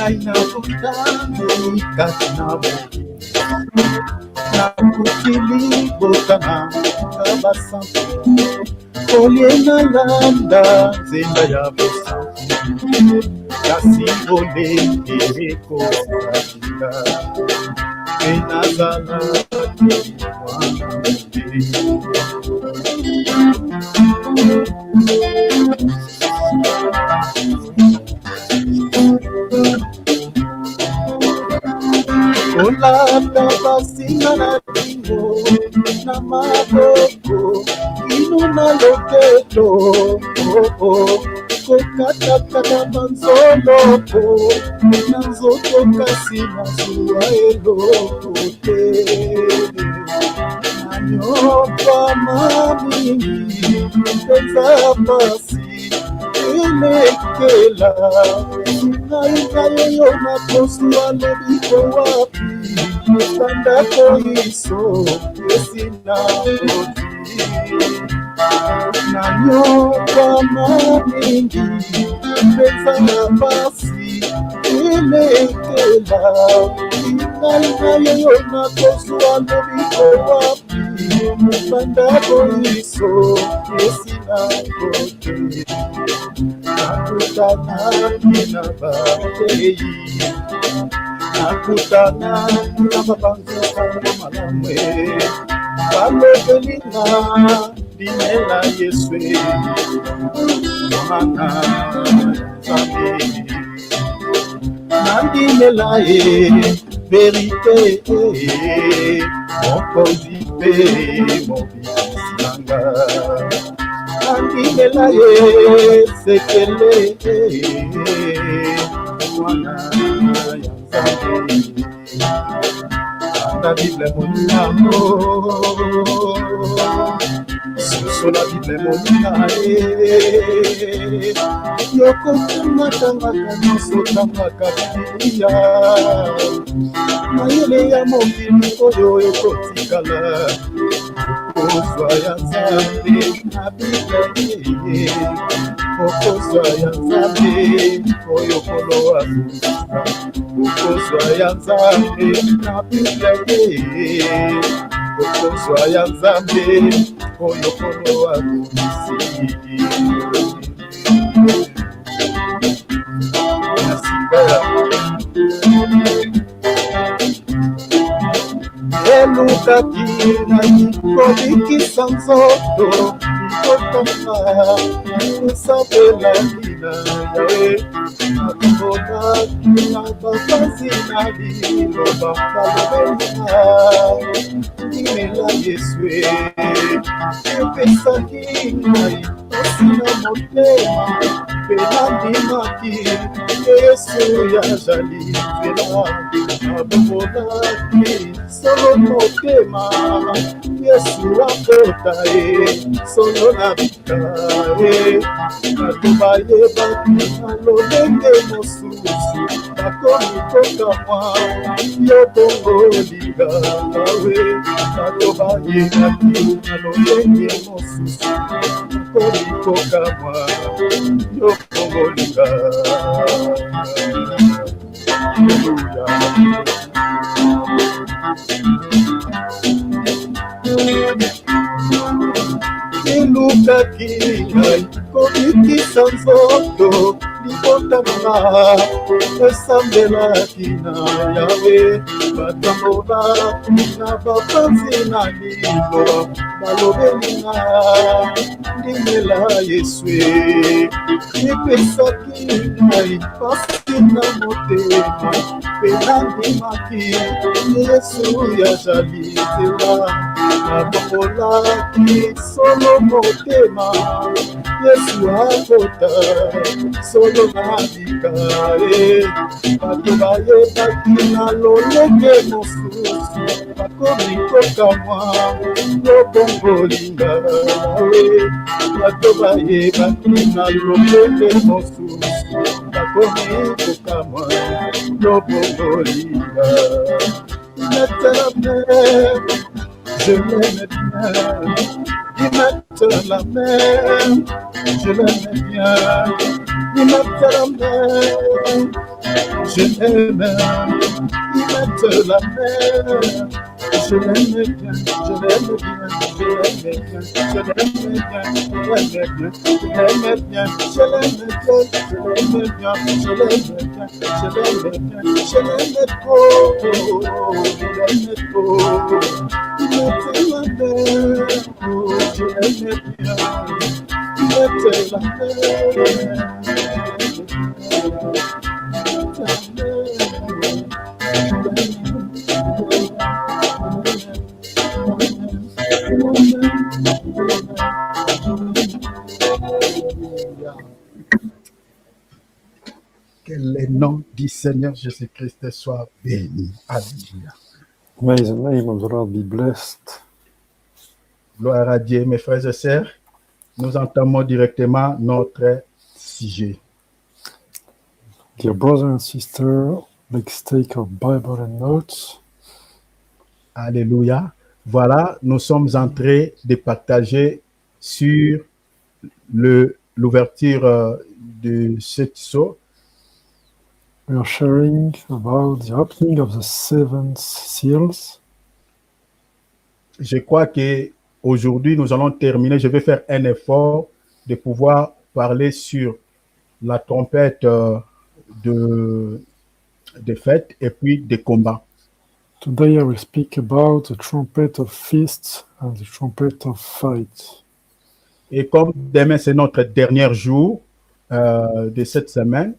Naina Butani Katinabu Nakukili Botana Kabasam Oliena Landa Zenda ya Bosa Kasibole Eriko Katika Enazala Ola tabasina na tingo na maboko inuna loketo kokata kata manzoloko nanzoto kasi mazua elokote nanyopa mamingi mpenza pasi elekela naingayoyo nakosuwa lobiko wapi Kandako iso esina oti nanyopa mamingi mpenza pasi elekela naingayoyo nakosuwa lobiko wapi Kandako iso esina oti Nakutana kina batei Nakutana kina babanzo kama malamwe Balogelina dinela Yeswe Mana Zami Nandinela verite Mokozipe Mobisilanga Andinela sekele Mwana yanzame Anda Bible monamo Suso la Bible monina Yoko tanga kanoso tanga kabiya Mayele ya mombili oyo yoko tikala Okozwa ya Nzambe na Biblia Okozwa ya Nzambe oyo kolo azusa Okozwa ya Nzambe na Biblia Okozwa ya Nzambe oyo kolo azusa Eluka kina kodikisa nzoto Ikotama Usabela kina yae Akubona kina bafazi na liloba Kalubena Nimela Yeswe Epesa kina Osina motema Pelandi maki Yesu ya jali Pelandi Abobonaki Solo motema Yesu akota Solo nabika Natubaye baki Alolenge mosusu Bakomi koka mwa Yobongo liga Natubaye baki Alolenge mosusu Bakomi koka mwa Yobongo liga Hallelujah. Iluka kina kodikisa nzoto Nikotama esambela kina yawe Batambola kina bafanzi na nilo Balobelina Ndimela Yeswe Nipesa kina ipasi na motema Penandi maki Yesu ya jali tela Nabola ki solo motema Yesu akota solo nabika Batobaye bakina lolenge mosusu Bakomi koka mwa Lobongo linga Batobaye bakina lolenge mosusu Bakomi koka mwa Lobongo linga Je l'aime bien, il m'attend la mer, je l'aime bien, il m'attend la mer, Je l'aime, il mette la mer. Je l'aime bien, je l'aime bien, je l'aime bien, je l'aime bien, je l'aime bien, je l'aime bien, je l'aime bien, je l'aime bien, je l'aime bien, je l'aime bien, je l'aime trop, je l'aime trop. Il mette la mer, je l'aime bien, il mette la Que le nom du Seigneur Jésus-Christ soit béni. Alléluia. May the name of the Lord be blessed. Gloire à Dieu, mes frères et sœurs. Nous entamons directement notre sujet. Dear brother and sister, let's take our Bible and notes. Alléluia. Voilà, nous sommes en train de partager sur l'ouverture de cette sceau. We are sharing about the opening of the seventh seals. Je crois qu'aujourd'hui, nous allons terminer. Je vais faire un effort de pouvoir parler sur la trompette de fête et puis des combats. Today I will speak about the trumpet of feasts and the trumpet of fight. Et comme demain, c'est notre dernier jour de cette semaine,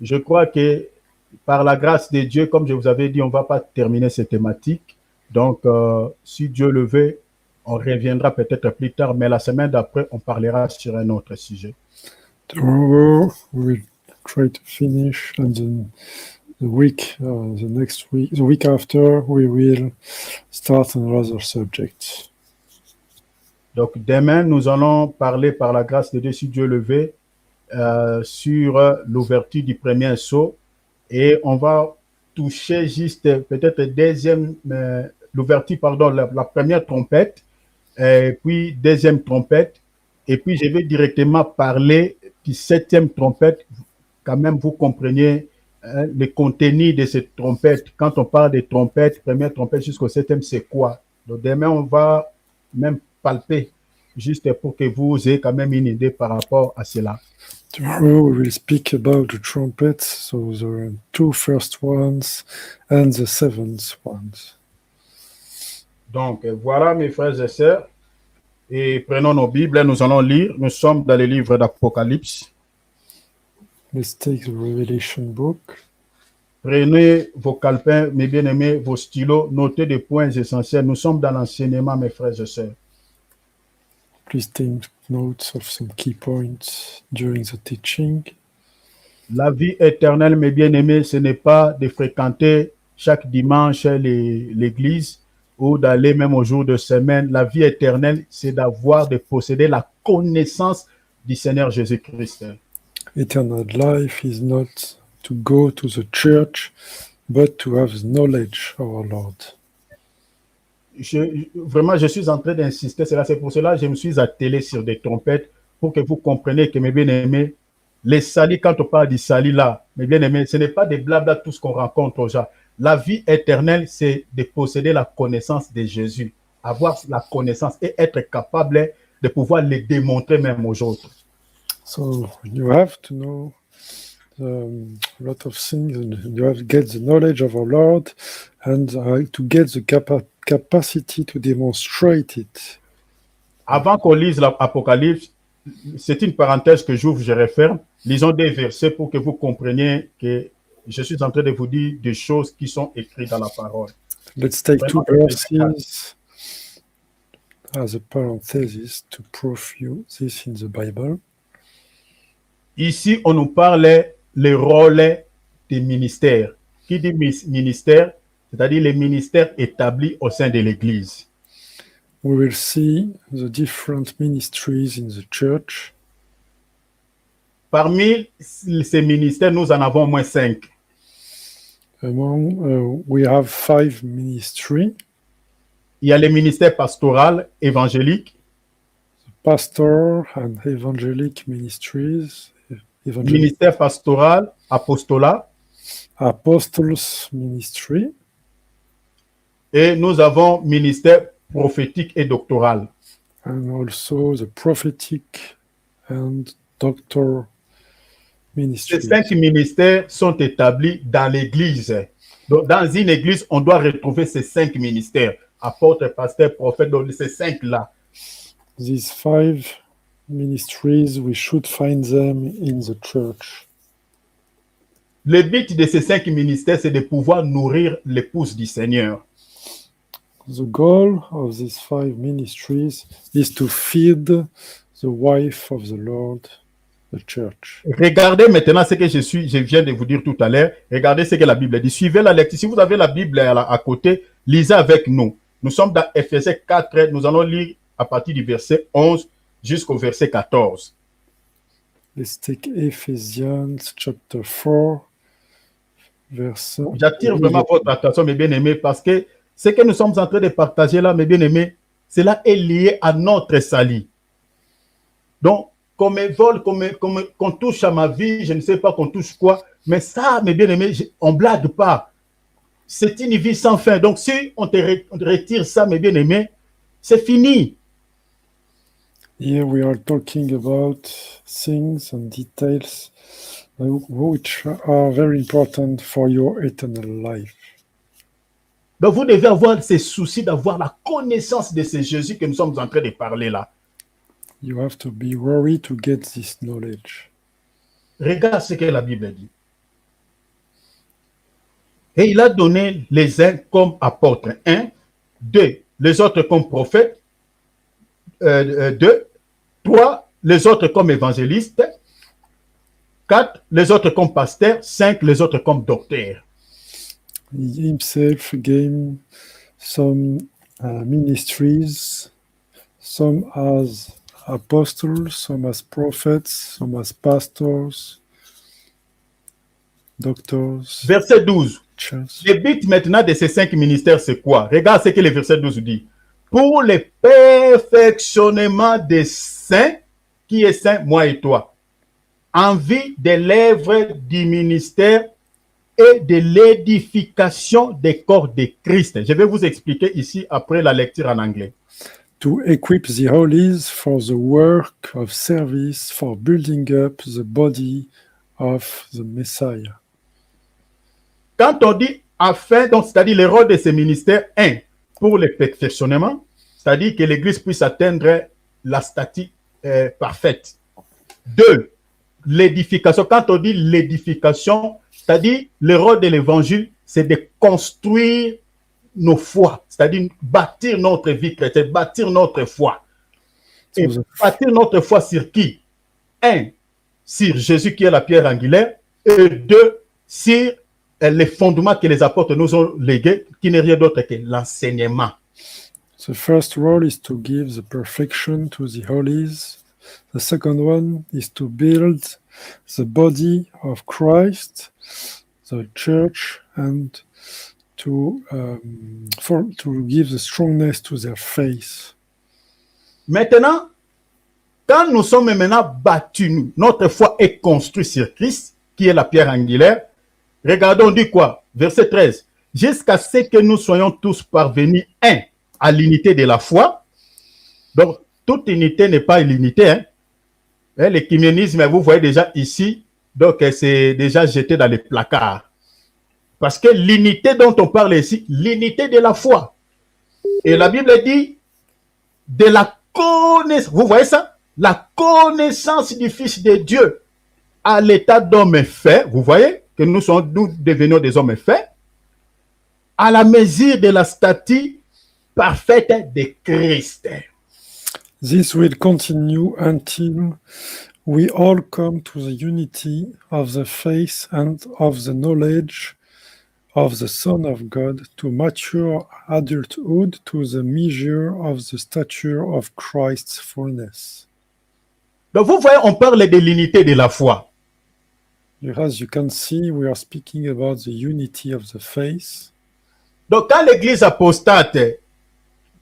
je crois que par la grâce de Dieu, comme je vous avais dit, on ne va pas terminer cette thématique. Donc, si Dieu le veut, on reviendra peut-être plus tard, mais la semaine d'après, on parlera sur un autre sujet. Tomorrow we will try to finish, and then the week after, we will start another subject. Donc, demain, nous allons parler par la grâce de Dieu, si Dieu le veut, sur l'ouverture du premier sceau. Et on va toucher juste peut-être l'ouverture, pardon, la première trompette, et puis deuxième trompette. Et puis, je vais directement parler du septième trompette. Quand même, vous compreniez le contenu de cette trompette. Quand on parle de trompette, première trompette jusqu'au septième, c'est quoi? Donc, demain, on va même palper, juste pour que vous ayez quand même une idée par rapport à cela. Tomorrow we will speak about the trumpets, so the two first ones and the seventh ones. Donc, voilà, mes frères et sœurs. Et prenons nos Bibles, nous allons lire. Nous sommes dans le livre d'Apocalypse. Let's take the Revelation book. Prenez vos calepins, mes bien-aimés, vos stylos, notez des points essentiels. Nous sommes dans l'enseignement, mes frères et sœurs. Please take notes of some key points during the teaching. La vie éternelle, mes bien-aimés, ce n'est pas de fréquenter chaque dimanche l'église ou d'aller même au jour de semaine. La vie éternelle, c'est de posséder la connaissance du Seigneur Jésus-Christ. Eternal life is not to go to the church, but to have the knowledge of our Lord. Vraiment, je suis en train d'insister. C'est pour cela que je me suis attelé sur des trompettes pour que vous compreniez que, mes bien-aimés, les salis, quand on parle du salis là, mes bien-aimés, ce n'est pas des blabla tout ce qu'on rencontre aux gens. La vie éternelle, c'est de posséder la connaissance de Jésus, avoir la connaissance et être capable de pouvoir le démontrer même aux autres. So you have to know a lot of things, and you have to get the knowledge of our Lord, and to get the capacity to demonstrate it. Avant qu'on lise l'Apocalypse, c'est une parenthèse que j'ouvre, je referme. Lisons des versets pour que vous compreniez que je suis en train de vous dire des choses qui sont écrites dans la parole. Let's take two verses as a parenthesis to prove you this in the Bible. Ici, on nous parle le rôle des ministères. Qui dit ministère, c'est-à-dire les ministères établis au sein de l'Église. We will see the different ministries in the church. Parmi ces ministères, nous en avons au moins 5. We have 5 ministries. Il y a le ministère pastoral, évangélique. Pastor and evangelic ministries. Ministère pastoral, apostolat. apostles' ministry, et nous avons ministère prophétique et doctoral. and also the prophetic and doctor Ces ministry. 5 ministères sont établis dans l'Église. Donc, dans une Église, on doit retrouver ces 5 ministères. Apôtre, pasteur, prophète, donc ces 5-là. These 5 ministries, we should find them in the church. Le but de ces 5 ministères, c'est de pouvoir nourrir l'épouse du Seigneur. The goal of these 5 ministries is to feed the wife of the Lord, the church. Regardez maintenant ce que je viens de vous dire tout à l'heure. Regardez ce que la Bible dit. Suivez la lecture. Si vous avez la Bible à côté, lisez avec nous. Nous sommes dans Ephésiens 4. Nous allons lire à partir du verset 11 jusqu'au verset 14. Let's take Ephesians chapter 4, verse. J'attire vraiment votre attention, mes bien-aimés, parce que ce que nous sommes en train de partager là, mes bien-aimés, cela est lié à notre salut. Donc, qu'on me vole, qu'on touche à ma vie, je ne sais pas qu'on touche quoi, mais ça, mes bien-aimés, on ne blague pas. C'est une vie sans fin. Donc, si on te retire ça, mes bien-aimés, c'est fini. Here we are talking about things and details which are very important for your eternal life. Donc, vous devez avoir ces soucis d'avoir la connaissance de ce Jésus que nous sommes en train de parler là. You have to be worried to get this knowledge. Regarde ce que la Bible dit. Et il a donné les uns comme apôtres, 1, 2, les autres comme prophètes, 2, 3, les autres comme évangélistes, 4, les autres comme pasteurs, 5, les autres comme docteurs. He himself gave some ministries, some as apostles, some as prophets, some as pastors, doctors. Verset 12. Church. Le but maintenant de ces 5 ministères, c'est quoi? Regarde ce que le verset 12 dit. Pour le perfectionnement des saints, qui est saint, moi et toi, en vue de l'œuvre du ministère et de l'édification des corps de Christ. Je vais vous expliquer ici après la lecture en anglais. To equip the holies for the work of service, for building up the body of the Messiah. Quand on dit afin, donc c'est-à-dire le rôle de ces ministères, 1, pour le perfectionnement, c'est-à-dire que l'Église puisse atteindre la stature parfaite. 2, l'édification. Quand on dit l'édification, c'est-à-dire le rôle de l'Évangile, c'est de construire nos foi, c'est-à-dire bâtir notre vie chrétienne, bâtir notre foi. Et bâtir notre foi sur qui? 1, sur Jésus qui est la pierre angulaire, et 2, sur les fondements que les apôtres nous ont légués, qui n'est rien d'autre que l'enseignement. The first role is to give the perfection to the holies. The second one is to build the body of Christ, the church, and to give the strongness to their faith. Maintenant, quand nous sommes maintenant battus, notre foi est construite sur Christ, qui est la pierre angulaire. Regardons, on dit quoi? Verset 13. Jusqu'à ce que nous soyons tous parvenus, 1, à l'unité de la foi. Donc, toute unité n'est pas l'unité. Hein? L'écuménisme, vous voyez déjà ici, donc c'est déjà jeté dans les placards. Parce que l'unité dont on parle ici, l'unité de la foi. Et la Bible dit, de la connaissance, vous voyez ça? La connaissance du Fils de Dieu à l'état d'homme fait, vous voyez que nous devenons des hommes faits, à la mesure de la stature parfaite de Christ. This will continue until we all come to the unity of the faith and of the knowledge of the Son of God, to mature adulthood, to the measure of the stature of Christ's fullness. Donc vous voyez, on parle de l'unité de la foi. As you can see, we are speaking about the unity of the faith. Donc quand l'église apostate,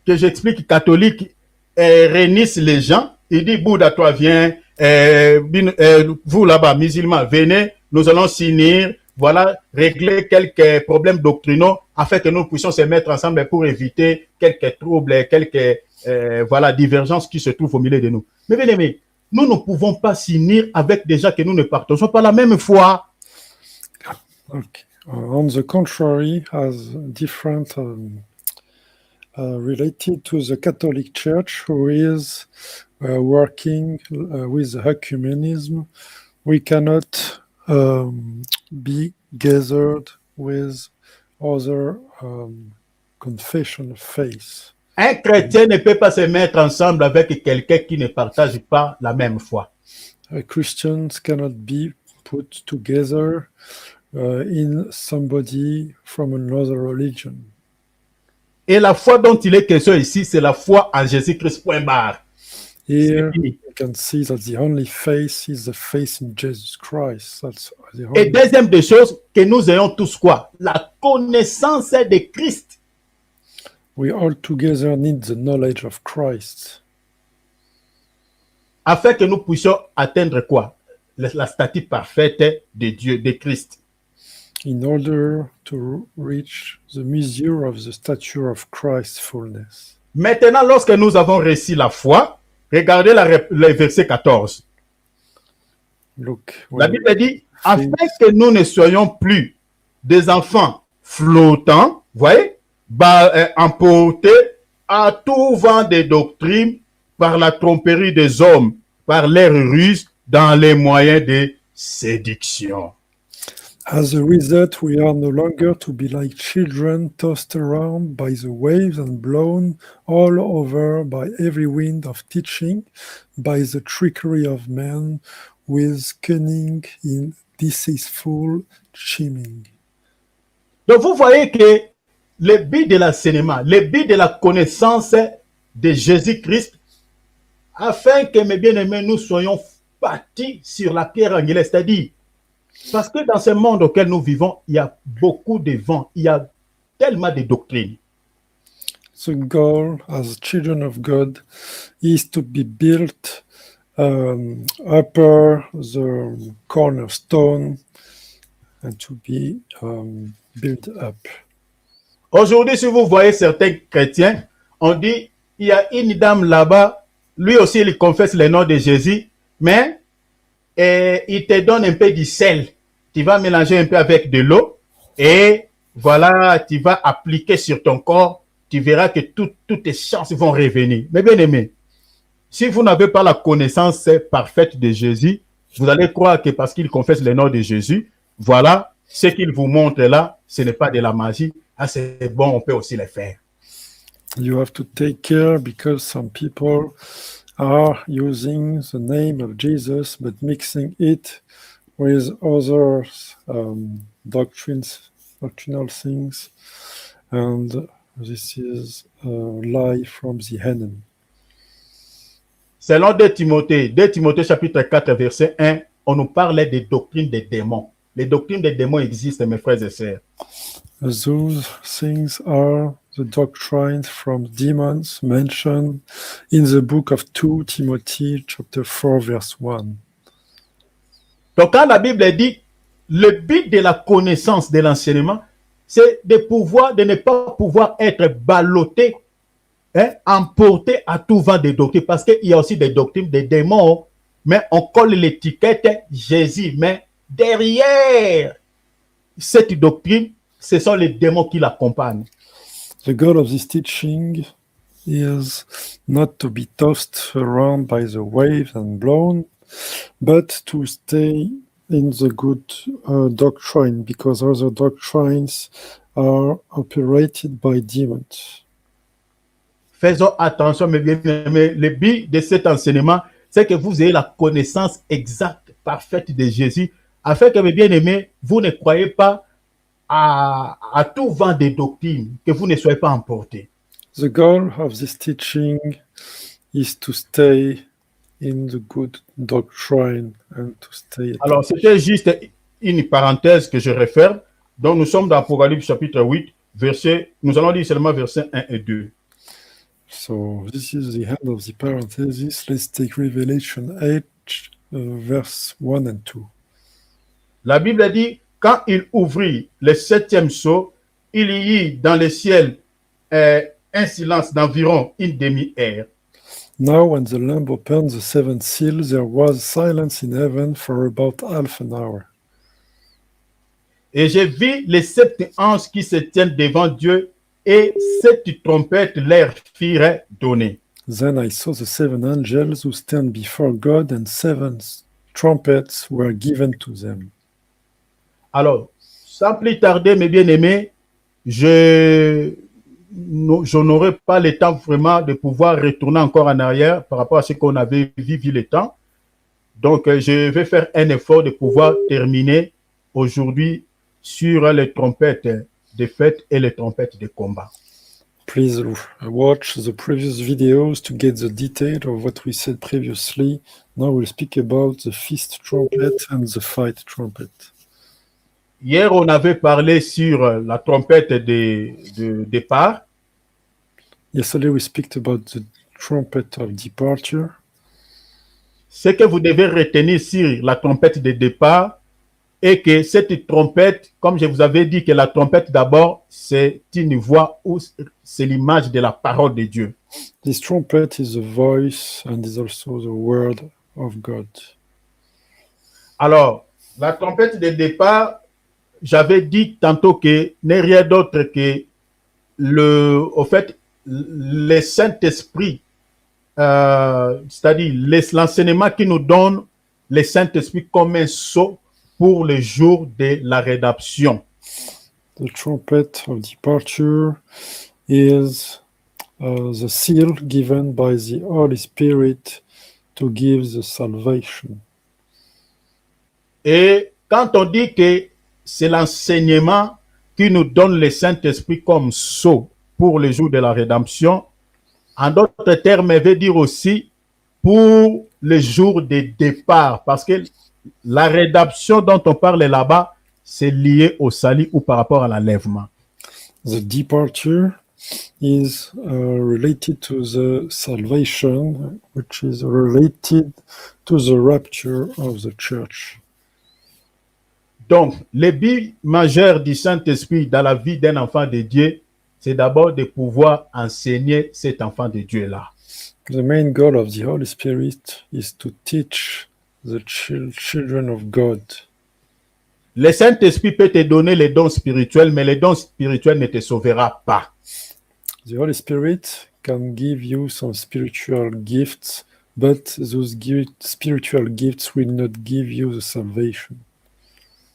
que j'explique catholique, réunissent les gens, il dit Bouddha, toi viens, vous là-bas, musulmans, venez, nous allons s'unir, voilà, régler quelques problèmes doctrinaux afin que nous puissions se mettre ensemble pour éviter quelques troubles, quelques voilà, divergences qui se trouvent au milieu de nous. Mais bien aimé, nous ne pouvons pas s'unir avec des gens que nous ne partageons pas la même foi. Okay. On the contrary, as different related to the Catholic Church, who is working with ecumenism, we cannot be gathered with other confession of faith. Un chrétien ne peut pas se mettre ensemble avec quelqu'un qui ne partage pas la même foi. Christians cannot be put together in somebody from another religion. Et la foi dont il est question ici, c'est la foi en Jésus-Christ, point barre. Here you can see that the only faith is the faith in Jesus Christ. That's the only... Et deuxième des choses, que nous ayons tous quoi? La connaissance de Christ. We all together need the knowledge of Christ. Afin que nous puissions atteindre quoi? La statue parfaite de Dieu, de Christ. In order to reach the measure of the stature of Christ's fullness. Maintenant, lorsque nous avons reçu la foi, regardez le verset 14. Look, La Bible dit, afin que nous ne soyons plus des enfants flottants, voyez, emportés à tout vent des doctrines par la tromperie des hommes, par l'air ruse, dans les moyens de séduction. As a result, we are no longer to be like children tossed around by the waves and blown all over by every wind of teaching, by the trickery of men, with cunning in deceitful scheming. Donc vous voyez que le but de l'enseignement, le but de la connaissance de Jésus-Christ, afin que, mes bien-aimés, nous soyons bâtis sur la pierre angulaire, c'est-à-dire, parce que dans ce monde auquel nous vivons, il y a beaucoup de vents, il y a tellement de doctrines. The goal as children of God is to be built upper the cornerstone and to be built up. Aujourd'hui, si vous voyez certains chrétiens, on dit, il y a une dame là-bas, lui aussi il confesse le nom de Jésus, mais il te donne un peu du sel. Tu vas mélanger un peu avec de l'eau et voilà, tu vas appliquer sur ton corps. Tu verras que toutes tes chances vont revenir. Mais bien aimé, si vous n'avez pas la connaissance parfaite de Jésus, vous allez croire que parce qu'il confesse le nom de Jésus, voilà, ce qu'il vous montre là, ce n'est pas de la magie. Ah, c'est bon, on peut aussi le faire. You have to take care because some people are using the name of Jesus but mixing it with other doctrinal things, and this is a lie from the enemy. Selon 2 Timothée chapitre 4 verset 1, on nous parle des doctrines des démons. Les doctrines des démons existent, mes frères et sœurs. Those things are the doctrines from demons mentioned in the book of 2 Timothy chapter 4 verse 1. Donc quand la Bible dit, le but de la connaissance de l'enseignement, c'est de ne pas pouvoir être ballotté, emporté à tout vent des doctrines, parce qu'il y a aussi des doctrines des démons, mais on colle l'étiquette Jésus, mais derrière cette doctrine, ce sont les démons qui l'accompagnent. The goal of this teaching is not to be tossed around by the waves and blown, but to stay in the good doctrine, because other doctrines are operated by demons. Faisons attention, mes bien-aimés. Le but de cet enseignement, c'est que vous ayez la connaissance exacte, parfaite de Jésus, afin que, mes bien-aimés, vous ne croyez pas à tout vent des doctrines, que vous ne soyez pas emportés. The goal of this teaching is to stay in the good doctrine and to stay. Alors, c'était juste une parenthèse que je réfère. Donc, nous sommes dans Apocalypse chapitre 8, nous allons lire seulement versets 1 et 2. So, this is the end of the parenthesis. Let's take Revelation 8, verse 1 and 2. La Bible dit, quand il ouvrit le septième sceau, il y eut dans le ciel un silence d'environ une demi-heure. Now, when the Lamb opened the seventh seal, there was silence in heaven for about half an hour. Et j'ai vu les sept anges qui se tiennent devant Dieu, et sept trompettes leur furent données. Then I saw the seven angels who stand before God, and seven trumpets were given to them. Alors, sans plus tarder, mes bien-aimés, je n'aurai pas le temps vraiment de pouvoir retourner encore en arrière par rapport à ce qu'on avait vu le temps. Donc, je vais faire un effort de pouvoir terminer aujourd'hui sur les trompettes de fête et les trompettes de combat. Please watch the previous videos to get the detail of what we said previously. Now we'll speak about the feast trumpet and the fight trumpet. Hier, on avait parlé sur la trompette de départ. Yesterday we spoke about the trumpet of departure. Ce que vous devez retenir sur la trompette de départ est que cette trompette, comme je vous avais dit que la trompette d'abord, c'est une voix ou c'est l'image de la parole de Dieu. This trumpet is the voice and is also the word of God. Alors, la trompette de départ, j'avais dit tantôt que n'est rien d'autre que au fait, le Saint-Esprit, c'est-à-dire l'enseignement qui nous donne le Saint-Esprit comme un sceau pour le jour de la rédemption. The trumpet of departure is the seal given by the Holy Spirit to give the salvation. Et quand on dit que c'est l'enseignement qui nous donne le Saint-Esprit comme sceau pour le jour de la rédemption, en d'autres termes, elle veut dire aussi pour le jour de départ, parce que la rédemption dont on parle là-bas, c'est lié au salut ou par rapport à l'enlèvement. The departure is related to the salvation, which is related to the rapture of the church. Donc, le but majeur du Saint-Esprit dans la vie d'un enfant de Dieu, c'est d'abord de pouvoir enseigner cet enfant de Dieu-là. The main goal of the Holy Spirit is to teach the children of God. Le Saint-Esprit peut te donner les dons spirituels, mais les dons spirituels ne te sauvera pas. The Holy Spirit can give you some spiritual gifts, but those spiritual gifts will not give you the salvation.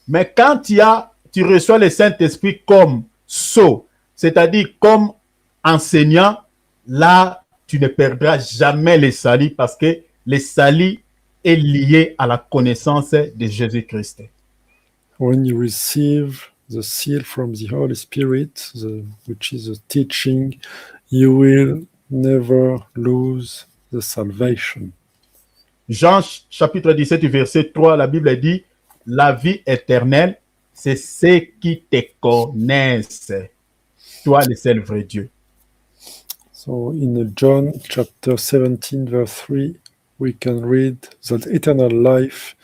Mais quand tu reçois le Saint-Esprit comme sceau, c'est-à-dire comme enseignant, là, tu ne perdras jamais le salut parce que le salut est lié à la connaissance de Jésus-Christ. When you receive the seal from the Holy Spirit, which is the teaching, you will never lose the salvation. Jean chapitre 17, verset 3, la Bible dit, la vie éternelle, c'est ceux qui te connaissent, toi le seul vrai Dieu. So in John chapter 17, verse 3, we can read that eternal life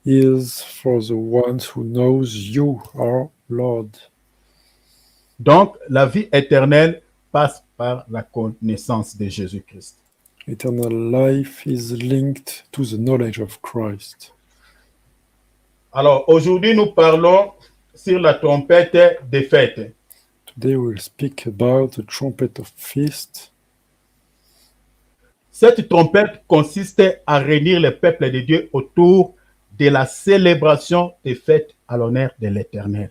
is for the ones who knows you, our Lord. Donc, la vie éternelle passe par la connaissance de Jésus-Christ. Eternal life is linked to the knowledge of Christ. Alors, aujourd'hui, nous parlons sur la trompette des fêtes. Today we'll speak about the trumpet of feast. Cette trompette consiste à réunir le peuple de Dieu autour de la célébration des fêtes à l'honneur de l'Éternel.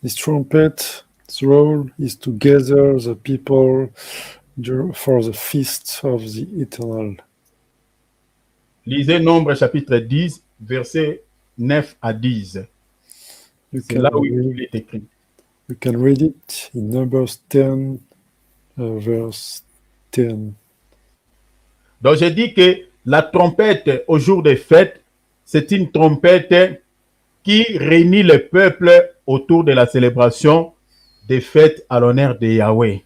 This trumpet's role is to gather the people for the feast of the eternal. Lisez Nombre chapitre 10, versets 9 à 10. C'est là où il est écrit. You can read it in Numbers 10, verse 10. Donc, je dis que la trompette au jour des fêtes, c'est une trompette qui réunit le peuple autour de la célébration des fêtes à l'honneur de Yahweh.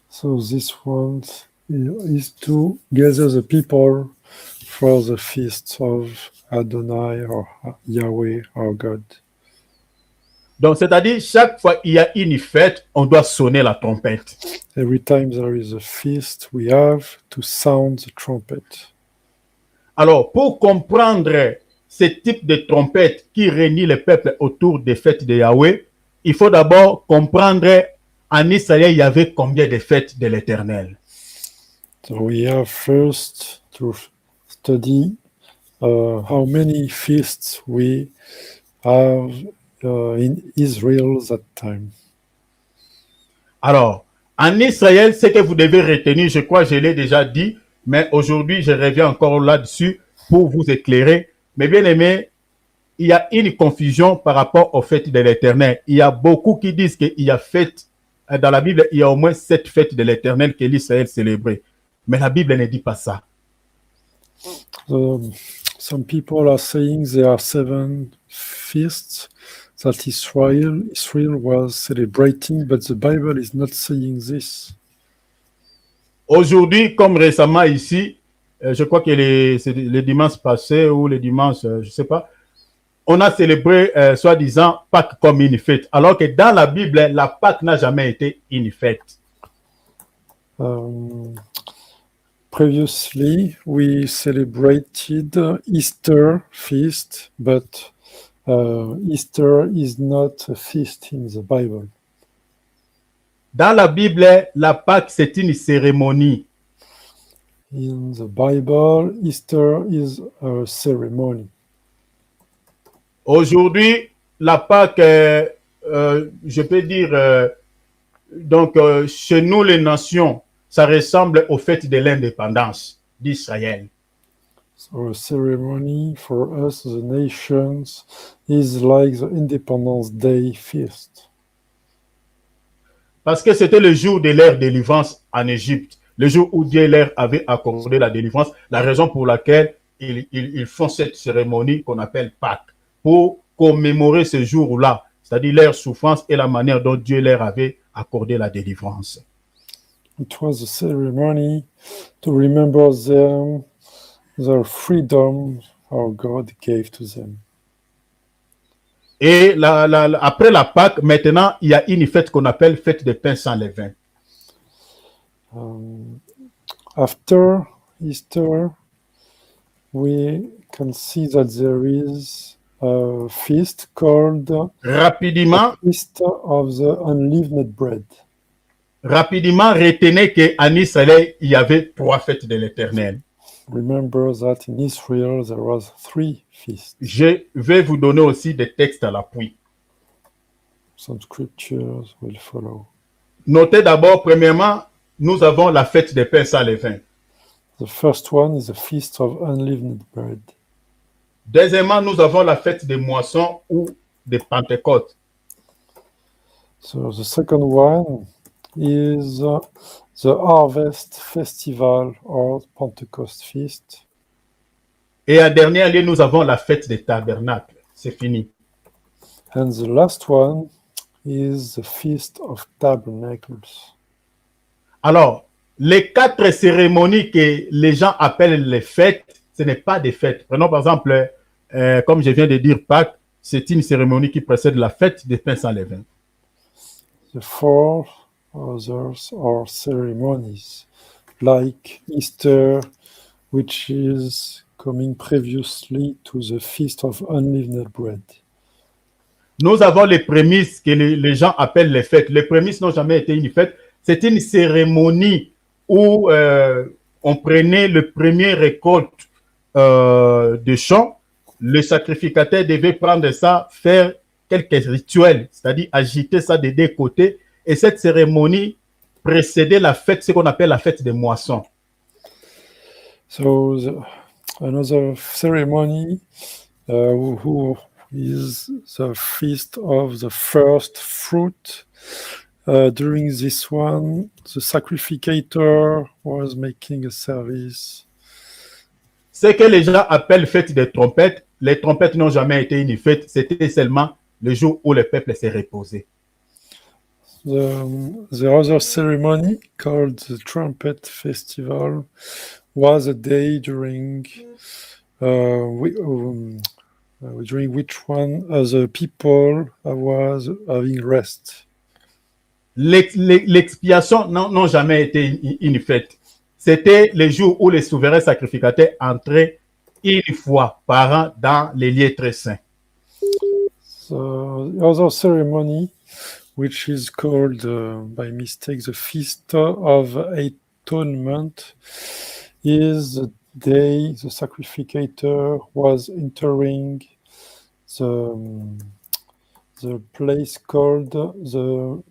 So this one is to gather the people for the feast of Adonai or Yahweh, our God. Donc, c'est-à-dire, chaque fois qu'il y a une fête, on doit sonner la trompette. Every time there is a feast, we have to sound the trumpet. Alors, pour comprendre ce type de trompette qui réunit le peuple autour des fêtes de Yahweh, il faut d'abord comprendre en Israël, il y avait combien de fêtes de l'Éternel. So we have first to study how many feasts we have in Israel that time. Alors, en Israël, ce que vous devez retenir, je crois que je l'ai déjà dit, mais aujourd'hui, je reviens encore là-dessus pour vous éclairer. Mais bien aimé, il y a une confusion par rapport aux fêtes de l'Éternel. Il y a beaucoup qui disent qu'il y a fête, dans la Bible, il y a au moins 7 fêtes de l'Éternel que l'Israël célébrait. Mais la Bible ne dit pas ça. Some people are saying there are 7 feasts that Israel was celebrating, but the Bible is not saying this. Aujourd'hui, comme récemment ici, je crois que les dimanches passés ou les dimanches, je ne sais pas, on a célébré, soi-disant, Pâques comme une fête. Alors que dans la Bible, la Pâques n'a jamais été une fête. Previously, we celebrated Easter feast, but Easter is not a feast in the Bible. Dans la Bible, la Pâques, c'est une cérémonie. In the Bible, Easter is a ceremony. Aujourd'hui, la Pâques, je peux dire, donc, chez nous, les nations, ça ressemble aux fêtes de l'indépendance d'Israël. So a ceremony for us, the nations, is like the Independence Day feast. Parce que c'était le jour de leur délivrance en Égypte, le jour où Dieu leur avait accordé la délivrance, la raison pour laquelle ils font cette cérémonie qu'on appelle Pâques, pour commémorer ce jour-là, c'est-à-dire leur souffrance et la manière dont Dieu leur avait accordé la délivrance. It was a ceremony to remember them, their freedom our God gave to them. Et après la Pâque, maintenant, il y a une fête qu'on appelle fête des pains sans levain. After Easter, we can see that there is a feast called Rapidement, Feast of the Unleavened Bread. Rapidement, retenez qu'en Israël, il y avait 3 fêtes de l'Éternel. Remember that in Israel there was 3 feasts. Je vais vous donner aussi des textes à l'appui. Some scriptures will follow. Notez d'abord, premièrement, nous avons la fête des pains sans levain. The first one is the Feast of Unleavened Bread. Deuxièmement, nous avons la fête des moissons ou des Pentecôtes. So the second one is the Harvest Festival or Pentecost Feast. Et en dernier lieu, nous avons la fête des tabernacles. C'est fini. And the last one is the Feast of Tabernacles. Alors, les 4 cérémonies que les gens appellent les fêtes, ce n'est pas des fêtes. Prenons par exemple, comme je viens de dire, Pâques, c'est une cérémonie qui précède la fête des pains sans levain. The 4 others are ceremonies, like Easter, which is coming previously to the Feast of Unleavened Bread. Nous avons les prémices que les gens appellent les fêtes. Les prémices n'ont jamais été une fête. C'est une cérémonie où on prenait le premier récolte de champs. Le sacrificateur devait prendre ça, faire quelques rituels, c'est-à-dire agiter ça des 2 côtés. Et cette cérémonie précédait la fête, ce qu'on appelle la fête des moissons. So another ceremony who is the Feast of the First Fruit. During this one, the sacrificator was making a service. Ce que les gens appellent fête des trompettes, les trompettes n'ont jamais été une fête, c'était seulement le jour où le peuple s'est reposé. The other ceremony, called the Trumpet Festival, was a day during during which one the people was having rest. L'expiation n'a jamais été une fête. C'était les jours où les souverains sacrificateurs entraient une fois par an dans les lieux très saints. So the other ceremony, which is called by mistake the Feast of Atonement, is the day the sacrificator was entering the place called the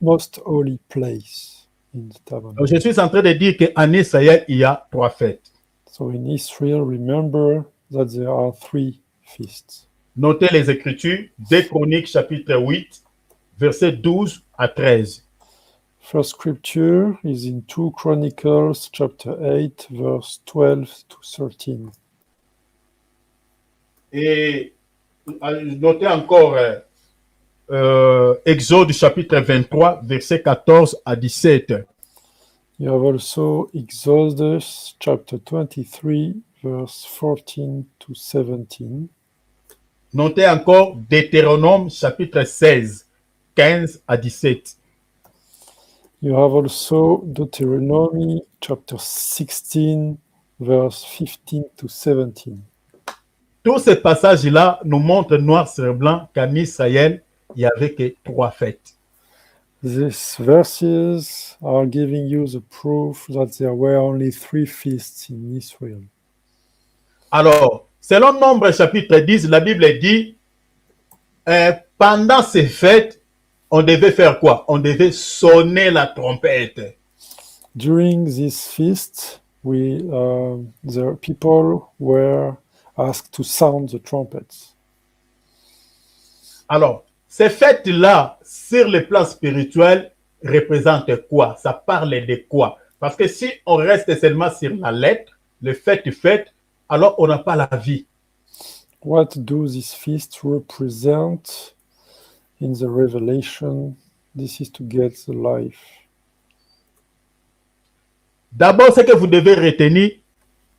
most holy place in the tabernacle. Donc, je suis en train de dire qu'en Israël, il y a 3 fêtes. So in Israel, remember that there are 3 feasts. Notez les Écritures, 2 Chroniques chapitre 8, versets 12 à 13. First scripture is in 2 Chronicles chapter 8, verse 12 to 13. Et notez encore Exode chapitre 23, versets 14 à 17. You have also Exodus chapter 23, verse 14 to 17. Notez encore Deutéronome chapitre 16, 15 à 17. You have also Deuteronomy chapter 16, verse 15 to 17. Tous ces passages-là nous montrent noir sur blanc qu'en Israël, il n'y avait que 3 fêtes. These verses are giving you the proof that there were only 3 feasts in Israel. Alors, selon Nombre chapitre 10, la Bible dit, pendant ces fêtes, on devait faire quoi? On devait sonner la trompette. During this feast, the people were asked to sound the trumpets. Alors, ces fêtes-là, sur le plan spirituel, représentent quoi? Ça parle de quoi? Parce que si on reste seulement sur la lettre, le fait, alors on n'a pas la vie. What do these feasts represent in the revelation? This is to get the life. D'abord, ce que vous devez retenir,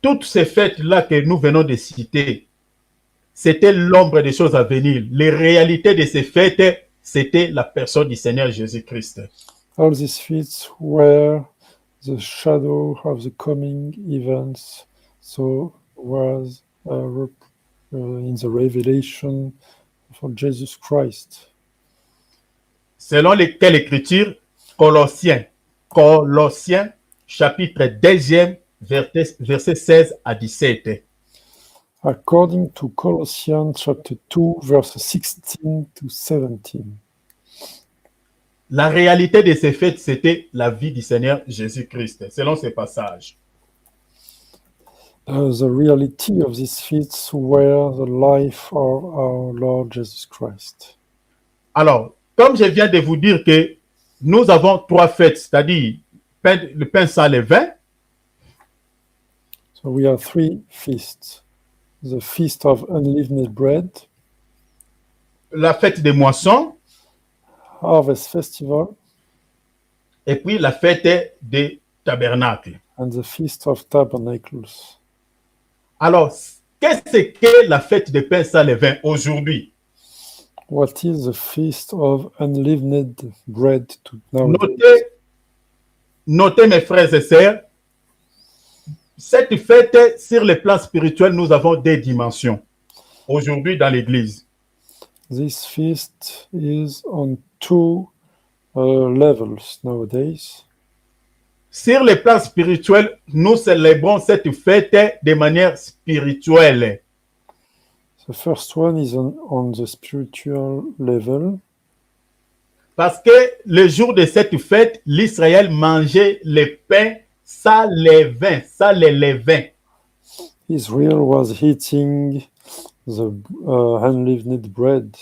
toutes ces fêtes-là que nous venons de citer, c'était l'ombre des choses à venir. Les réalités de ces fêtes, c'était la personne du Seigneur Jésus-Christ. All these feasts were the shadow of the coming events, so was in the revelation for Jesus Christ. Selon quelle écriture? Colossiens chapitre 2, verset 16 à 17. According to Colossians chapter 2, verses 16 to 17. La réalité de ces fêtes, c'était la vie du Seigneur Jésus-Christ, selon ces passages. The reality of these feasts were the life of our Lord Jesus Christ. Alors, comme je viens de vous dire que nous avons 3 fêtes, c'est-à-dire le pain, sal et vin. So we have 3 feasts. The feast of unleavened bread, La fête des moissons, harvest festival, et puis la fête des tabernacles. and the feast of tabernacles. Alors, qu'est-ce que la fête des pains, sal et vin aujourd'hui? What is the feast of unleavened bread to nowadays? Notez mes frères et sœurs, cette fête, sur le plan spirituel, nous avons 2 dimensions aujourd'hui dans l'Église. This feast is on 2 levels nowadays. Sur le plan spirituel, nous célébrons cette fête de manière spirituelle. The first one is on the spiritual level. Parce que le jour de cette fête, l'Israël mangeait le pain sans levain, sans le levain. Israel was eating the unleavened bread.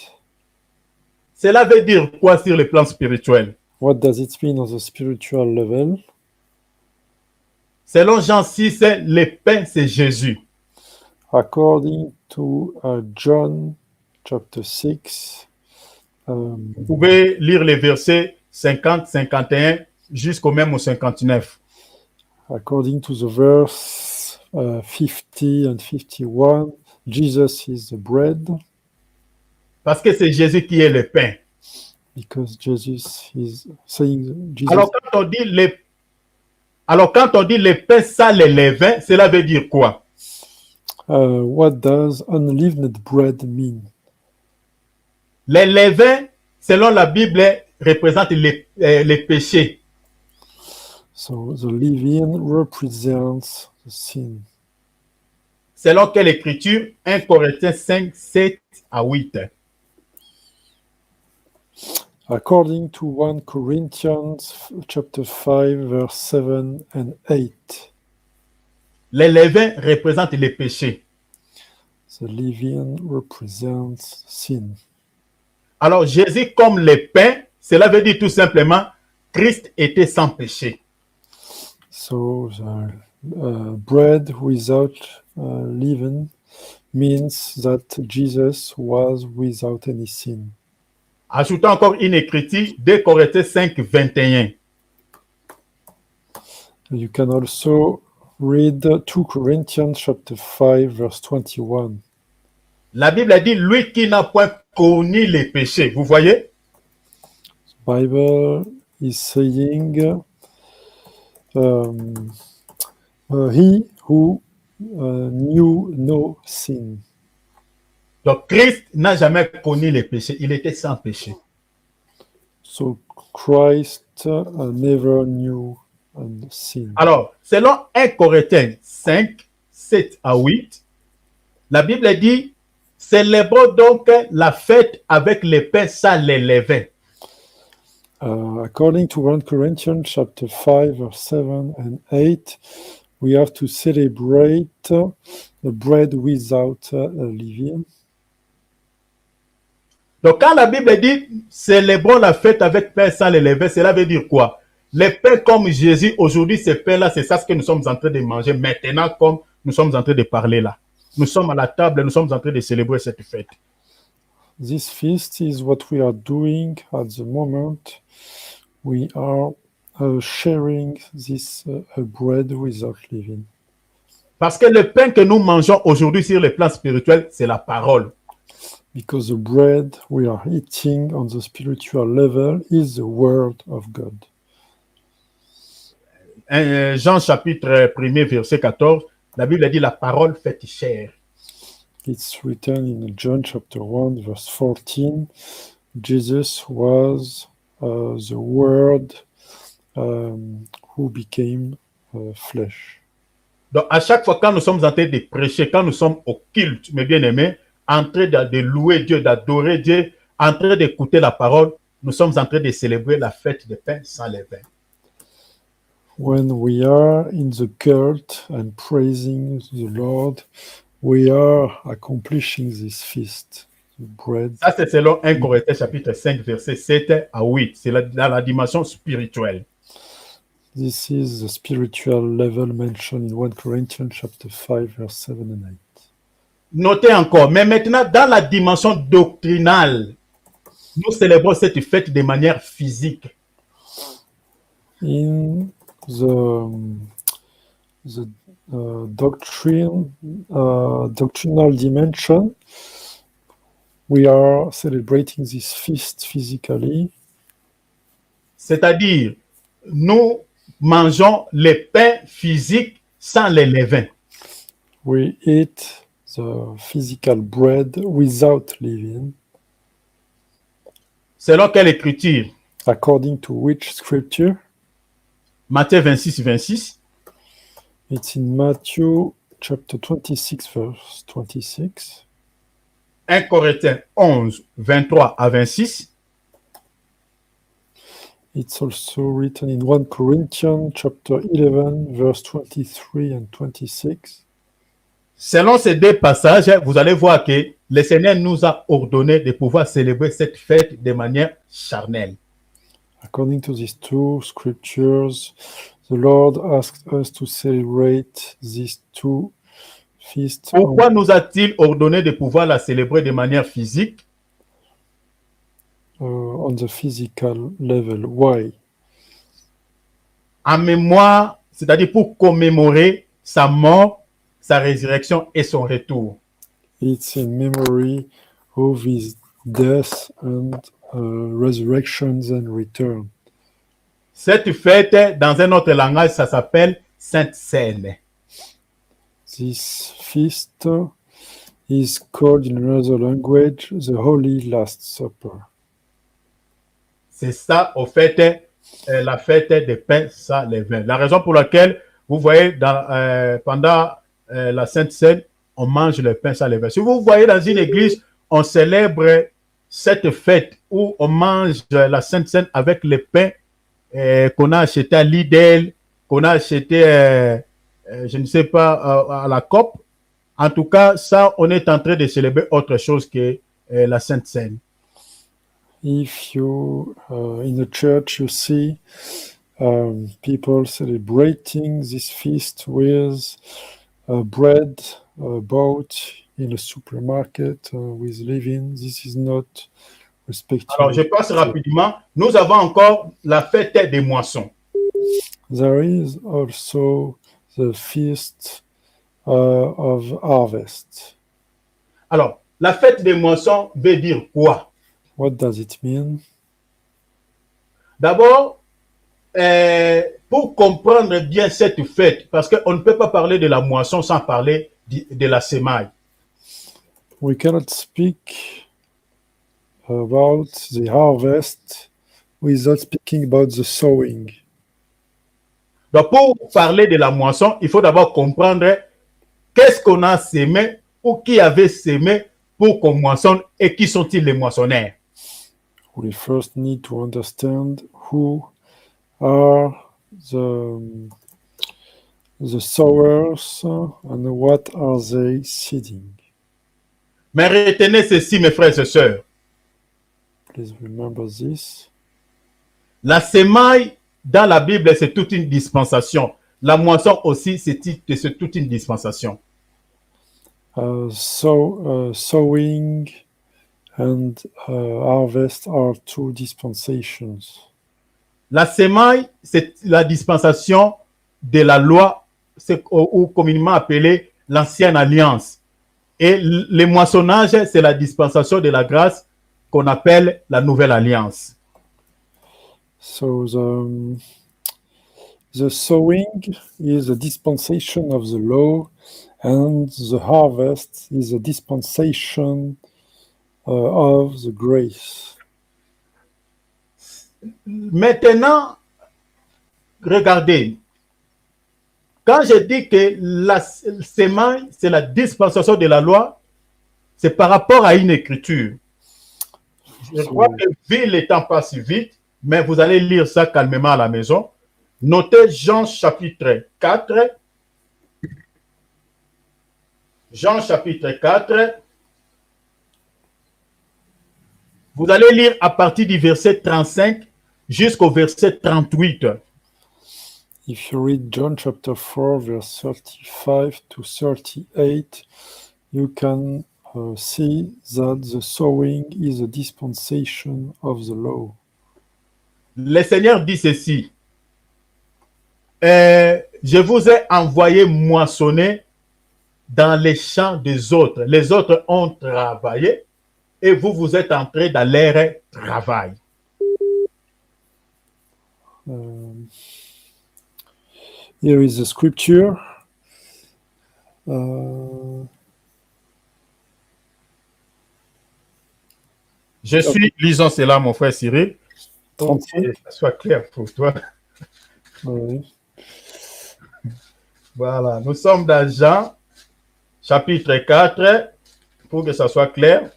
Cela veut dire quoi sur le plan spirituel? What does it mean on the spiritual level? Selon Jean 6, le pain, c'est Jésus. According to John chapter 6, Vous pouvez lire les versets 50, 51 jusqu'au même au 59. according to the verse 50 and 51, Jesus is the bread, parce que c'est Jésus qui est le pain. because Jesus is saying Jesus. Alors quand on dit le pain sans les levains, cela veut dire quoi? What does unleavened bread mean? Les levains, selon la Bible, représentent les péchés. So the leaven represents the sin. Selon quelle écriture? 1 Corinthiens 5, 7 à 8. According to 1 Corinthians chapter 5, verse 7 and 8. Les levains représentent les péchés. The leaven represents sin. Alors Jésus comme le pain, cela veut dire tout simplement Christ était sans péché. So the bread without leaven means that Jesus was without any sin. Ajoutons encore une écriture, 2 Corinthiens 5, 21. You can also read 2 Corinthians chapter 5, verse 21. La Bible dit, lui qui n'a point connu les péchés. Vous voyez? The Bible is saying, he who knew no sin. Donc Christ n'a jamais connu les péchés. Il était sans péché. So Christ never knew sin. Alors, selon 1 Corinthiens 5, 7 à 8, la Bible dit, célébrons donc la fête avec les pains sans les levains. According to 1 Corinthians chapter 5, verse 7 and 8, we have to celebrate the bread without leaven. Donc, quand la Bible dit célébrons la fête avec pain sans les levains, cela veut dire quoi? Les pains comme Jésus, aujourd'hui, ces pains-là, c'est ça ce que nous sommes en train de manger maintenant, comme nous sommes en train de parler là. Nous sommes à la table, nous sommes en train de célébrer cette fête. This feast is what we are doing at the moment. We are sharing this bread without leaven. Parce que le pain que nous mangeons aujourd'hui sur le plan spirituel, c'est la parole. Because the bread we are eating on the spiritual level is the word of God. Jean chapitre 1er, verset 14, la Bible dit la parole faite chair. It's written in John chapter 1, verse 14. Jesus was the word who became flesh. Donc, à chaque fois, quand nous sommes en train de prêcher, quand nous sommes au culte, mes bien-aimés, en train de louer Dieu, d'adorer Dieu, en train d'écouter la parole, nous sommes en train de célébrer la fête des pains sans levain. When we are in the cult and praising the Lord, we are accomplishing this feast, the bread. Ça, c'est selon 1 Corinthiens chapitre 5, verset 7 à 8. C'est dans la dimension spirituelle. This is the spiritual level mentioned in 1 Corinthians chapter 5, verse 7 and 8. Notez encore, mais maintenant, dans la dimension doctrinale, nous célébrons cette fête de manière physique. In the doctrinal dimension, we are celebrating this feast physically. C'est-à-dire, nous mangeons les pains physiques sans les levains. We eat the physical bread without leaven. Selon quelle écriture? According to which scripture? Matthieu 26, 26. It's in Matthew chapter 26, verse 26. 1 Corinthiens 11, 23 à 26. It's also written in 1 Corinthians chapter 11, verse 23 and 26. Selon ces deux passages, vous allez voir que le Seigneur nous a ordonné de pouvoir célébrer cette fête de manière charnelle. According to these two scriptures, the Lord asked us to celebrate these two feasts Pourquoi nous a-t-il ordonné de pouvoir la célébrer de manière physique? On the physical level. Why? En mémoire, c'est-à-dire pour commémorer sa mort, sa résurrection et son retour. It's in memory of his death and resurrections and return. Cette fête, dans un autre langage, ça s'appelle Sainte Seine. This feast is called in another language the Holy Last Supper. C'est ça, au fait, la fête des pains sans levain. La raison pour laquelle, vous voyez, pendant la Sainte Seine, on mange le pain sans levain. Si vous voyez dans une église, on célèbre cette fête où on mange la Sainte Seine avec le pain qu'on a acheté à Lidl, qu'on a acheté, je ne sais pas, à la COP. En tout cas, ça, on est en train de célébrer autre chose que la Sainte Seine. If you, in a church, you see people celebrating this feast with bread bought in a supermarket with leaven, this is not respecting. Alors, je passe rapidement. Nous avons encore la fête des moissons. There is also the feast of harvest. Alors, la fête des moissons veut dire quoi? What does it mean? D'abord, pour comprendre bien cette fête, parce qu'on ne peut pas parler de la moisson sans parler de la semaille. We cannot speak about the harvest without speaking about the sowing. Donc, pour parler de la moisson, il faut d'abord comprendre qu'est-ce qu'on a sémé ou qui avait sémé pour qu'on moissonne et qui sont-ils les moissonneurs. We first need to understand who are the sowers and what are they seeding. Mais retenez ceci, mes frères et sœurs. Please remember this. La semaille dans la Bible, c'est toute une dispensation. La moisson aussi, c'est toute une dispensation. Sowing and harvest are two dispensations. La semaille, c'est la dispensation de la loi, ou communément appelée l'ancienne alliance. Et le moissonnage, c'est la dispensation de la grâce qu'on appelle la nouvelle alliance. So the sowing is a dispensation of the law, and the harvest is a dispensation of the grace. Maintenant, regardez. Quand je dis que la semaille, c'est la dispensation de la loi, c'est par rapport à une écriture. Je crois que le temps passe vite, mais vous allez lire ça calmement à la maison. Notez Jean chapitre 4. Jean chapitre 4. Vous allez lire à partir du verset 35 jusqu'au verset 38. If you read John chapter 4, verse 35 to 38, you can see that the sowing is a dispensation of the law. Le Seigneur dit ceci. Je vous ai envoyé moissonner dans les champs des autres. Les autres ont travaillé et vous, vous êtes entrés dans leur travail. Here is the scripture. Je suis, lisons cela, mon frère Cyril, pour 35. que ça soit clair pour toi. Oui. Voilà, nous sommes dans Jean, chapitre 4, pour que ça soit clair.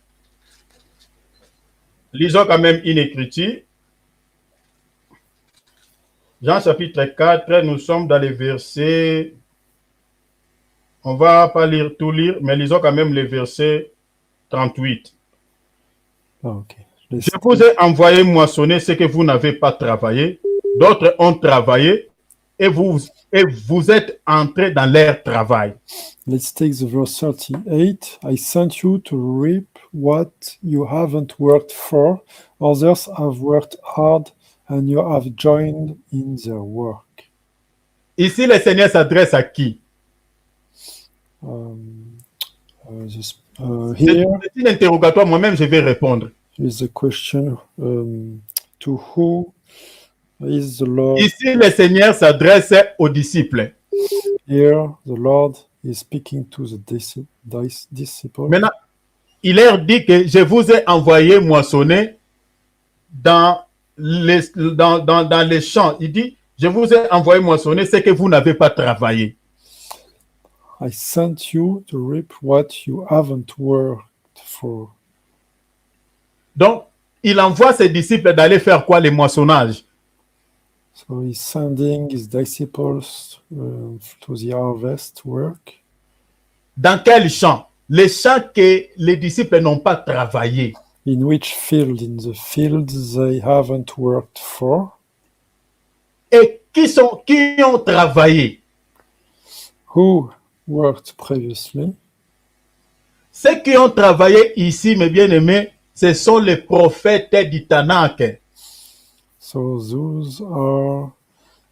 Lisons quand même une écriture. Jean, chapitre 4, nous sommes dans les versets. On ne va pas lire tout lire, mais lisons quand même les versets 38. Okay. Je vous ai envoyé moissonner ce que vous n'avez pas travaillé. D'autres ont travaillé et vous êtes entrés dans leur travail. Let's take the verse 38. I sent you to reap what you haven't worked for. Others have worked hard and you have joined in their work. Ici, le Seigneur s'adresse à qui? Here C'est une interrogatoire, moi-même je vais répondre. is a question to who is the Lord? Ici, le Seigneur s'adresse aux disciples. Here the Lord is speaking to the disciple. Maintenant, il leur dit que je vous ai envoyé moissonner dans les champs. Il dit, je vous ai envoyé moissonner ce que vous n'avez pas travaillé. I sent you to reap what you haven't worked for. Donc, il envoie ses disciples d'aller faire quoi? Les moissonnages. So he's sending his disciples to the harvest work. Dans quel champ? Les champs que les disciples n'ont pas travaillé. In which field? In the fields they haven't worked for. Et qui ont travaillé? Who worked previously? Ceux qui ont travaillé ici, mes bien-aimés, ce sont les prophètes du Tanakh. So those are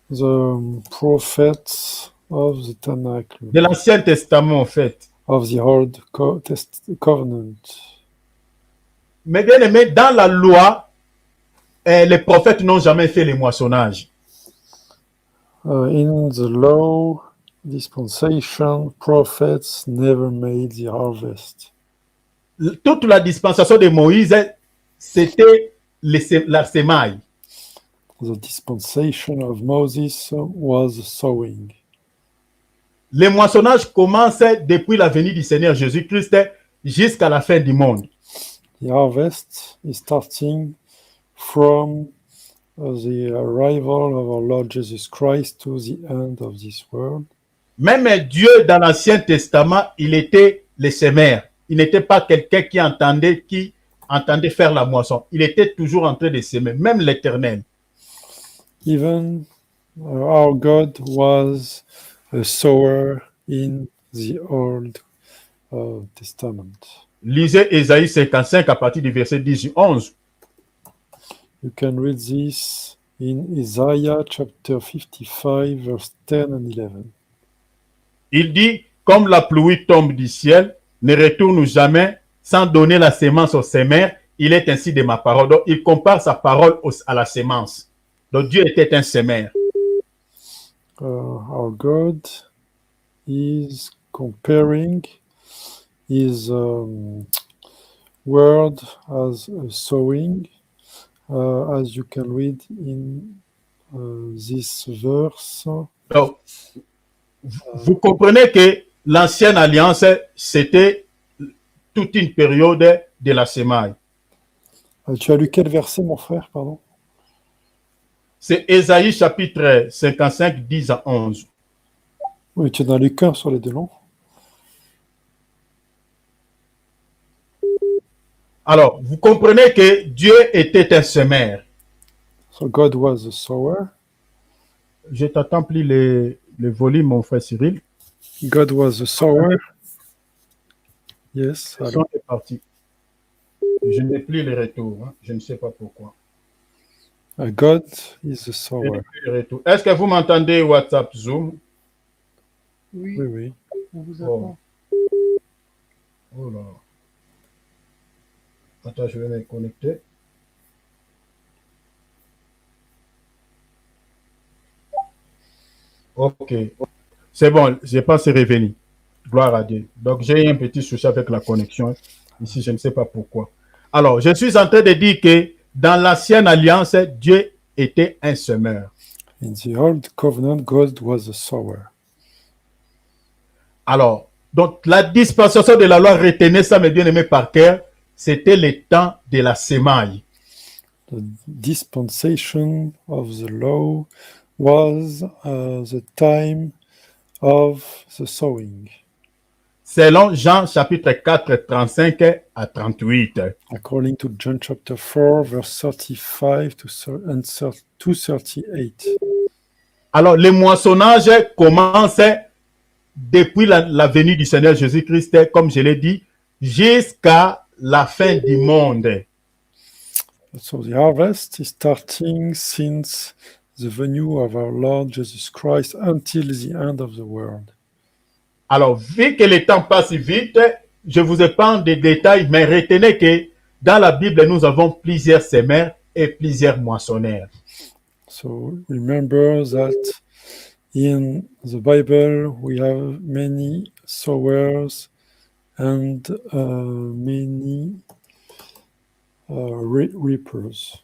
the prophets of the Tanakh, De l'Ancien Testament, en fait. of the Old Covenant. Mes bien-aimés, dans la loi, les prophètes n'ont jamais fait les moissonnages. In the law dispensation, prophets never made the harvest. Toute la dispensation de Moïse, c'était la semaille. The dispensation of Moses was sowing. Les moissonnages commencent depuis la venue du Seigneur Jésus-Christ jusqu'à la fin du monde. The harvest is starting from the arrival of our Lord Jesus Christ to the end of this world. Même Dieu, dans l'Ancien Testament, il était le semeur. Il n'était pas quelqu'un qui entendait faire la moisson. Il était toujours en train de semer, même l'Éternel. Even our God was a sower in the Old Testament. Lisez Ésaïe 55 à partir du verset 10 et 11. You can read this in Isaiah chapter 55, verse 10 and 11. Il dit, comme la pluie tombe du ciel, ne retourne jamais sans donner la sémence au semeur, il est ainsi de ma parole. Donc, il compare sa parole à la sémence. Donc, Dieu était un semeur. Our God is comparing his word as a sowing, as you can read in this verse. Donc, vous comprenez que l'ancienne alliance, c'était toute une période de la semaille. Tu as lu quel verset, mon frère, pardon? C'est Ésaïe chapitre 55, 10 à 11. Oui, tu n'en as lu qu'un sur les deux longs. Alors, vous comprenez que Dieu était un semeur. So God was a sower. Je t'attends plus les volumes, mon frère Cyril. God was a sower. Yes. Le son est parti. Je n'ai plus les retours. Hein. Je ne sais pas pourquoi. God is a Je n'ai sower. plus les retours. Est-ce que vous m'entendez WhatsApp, Zoom? Oui, Oui, oui. on vous Oh. attend. Oh là. Attends, je vais me connecter. Ok. C'est bon, je pense que c'est revenu. Gloire à Dieu. Donc, j'ai un petit souci avec la connexion. Ici, je ne sais pas pourquoi. Alors, je suis en train de dire que dans l'ancienne alliance, Dieu était un semeur. In the Old Covenant, God was a sower. Alors, donc, la dispensation de la loi, retenez ça, mes bien-aimés, par cœur, c'était le temps de la semaille. The dispensation of the law was the time of the sowing. Selon Jean chapitre 4, 35 à 38. According to John chapter 4, verse 35 and 238. Alors, le moissonnage commence depuis la venue du Seigneur Jésus-Christ, comme je l'ai dit, jusqu'à la fin du monde. So the harvest is starting since the venue of our Lord Jesus Christ until the end of the world. Alors, vu que le temps passe vite, je vous épargne des détails, mais retenez que dans la Bible, nous avons plusieurs semeurs et plusieurs moissonneurs. So remember that in the Bible we have many sowers and many reapers.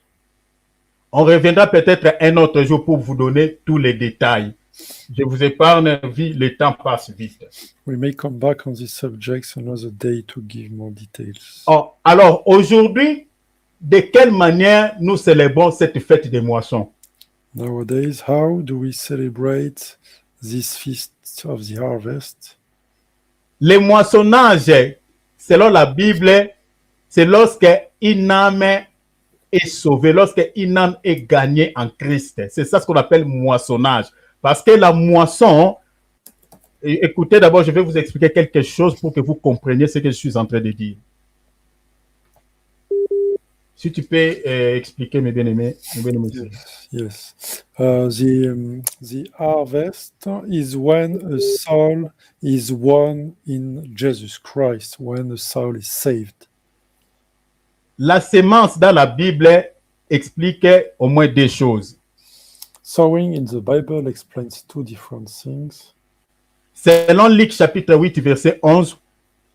On reviendra peut-être un autre jour pour vous donner tous les détails. Je vous épargne, le temps passe vite. We may come back on this subject another day to give more details. Oh, alors, aujourd'hui, de quelle manière nous célébrons cette fête des moissons? Nowadays, how do we celebrate this feast of the harvest? Le moissonnage, selon la Bible, c'est lorsque une âme est sauvée, lorsque une âme est gagnée en Christ. C'est ça ce qu'on appelle moissonnage. Parce que la moisson, écoutez d'abord, je vais vous expliquer quelque chose pour que vous compreniez ce que je suis en train de dire. Si tu peux expliquer, mes bien-aimés. Yes. The harvest is when a soul is won in Jesus Christ, when a soul is saved. La sémence dans la Bible explique au moins deux choses. Sowing in the Bible explains two different things. Selon Luc chapitre 8, verset 11,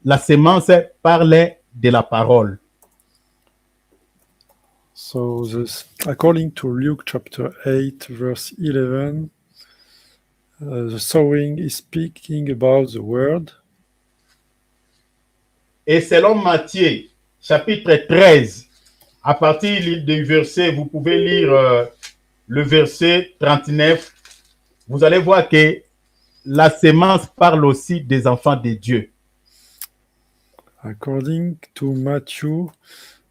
la sémence parle de la parole. So, according to Luke chapter 8, verse 11, the sowing is speaking about the word. Et selon Matthieu chapitre 13, à partir du verset, vous pouvez lire le verset 39, vous allez voir que la sémence parle aussi des enfants de Dieu. According to Matthew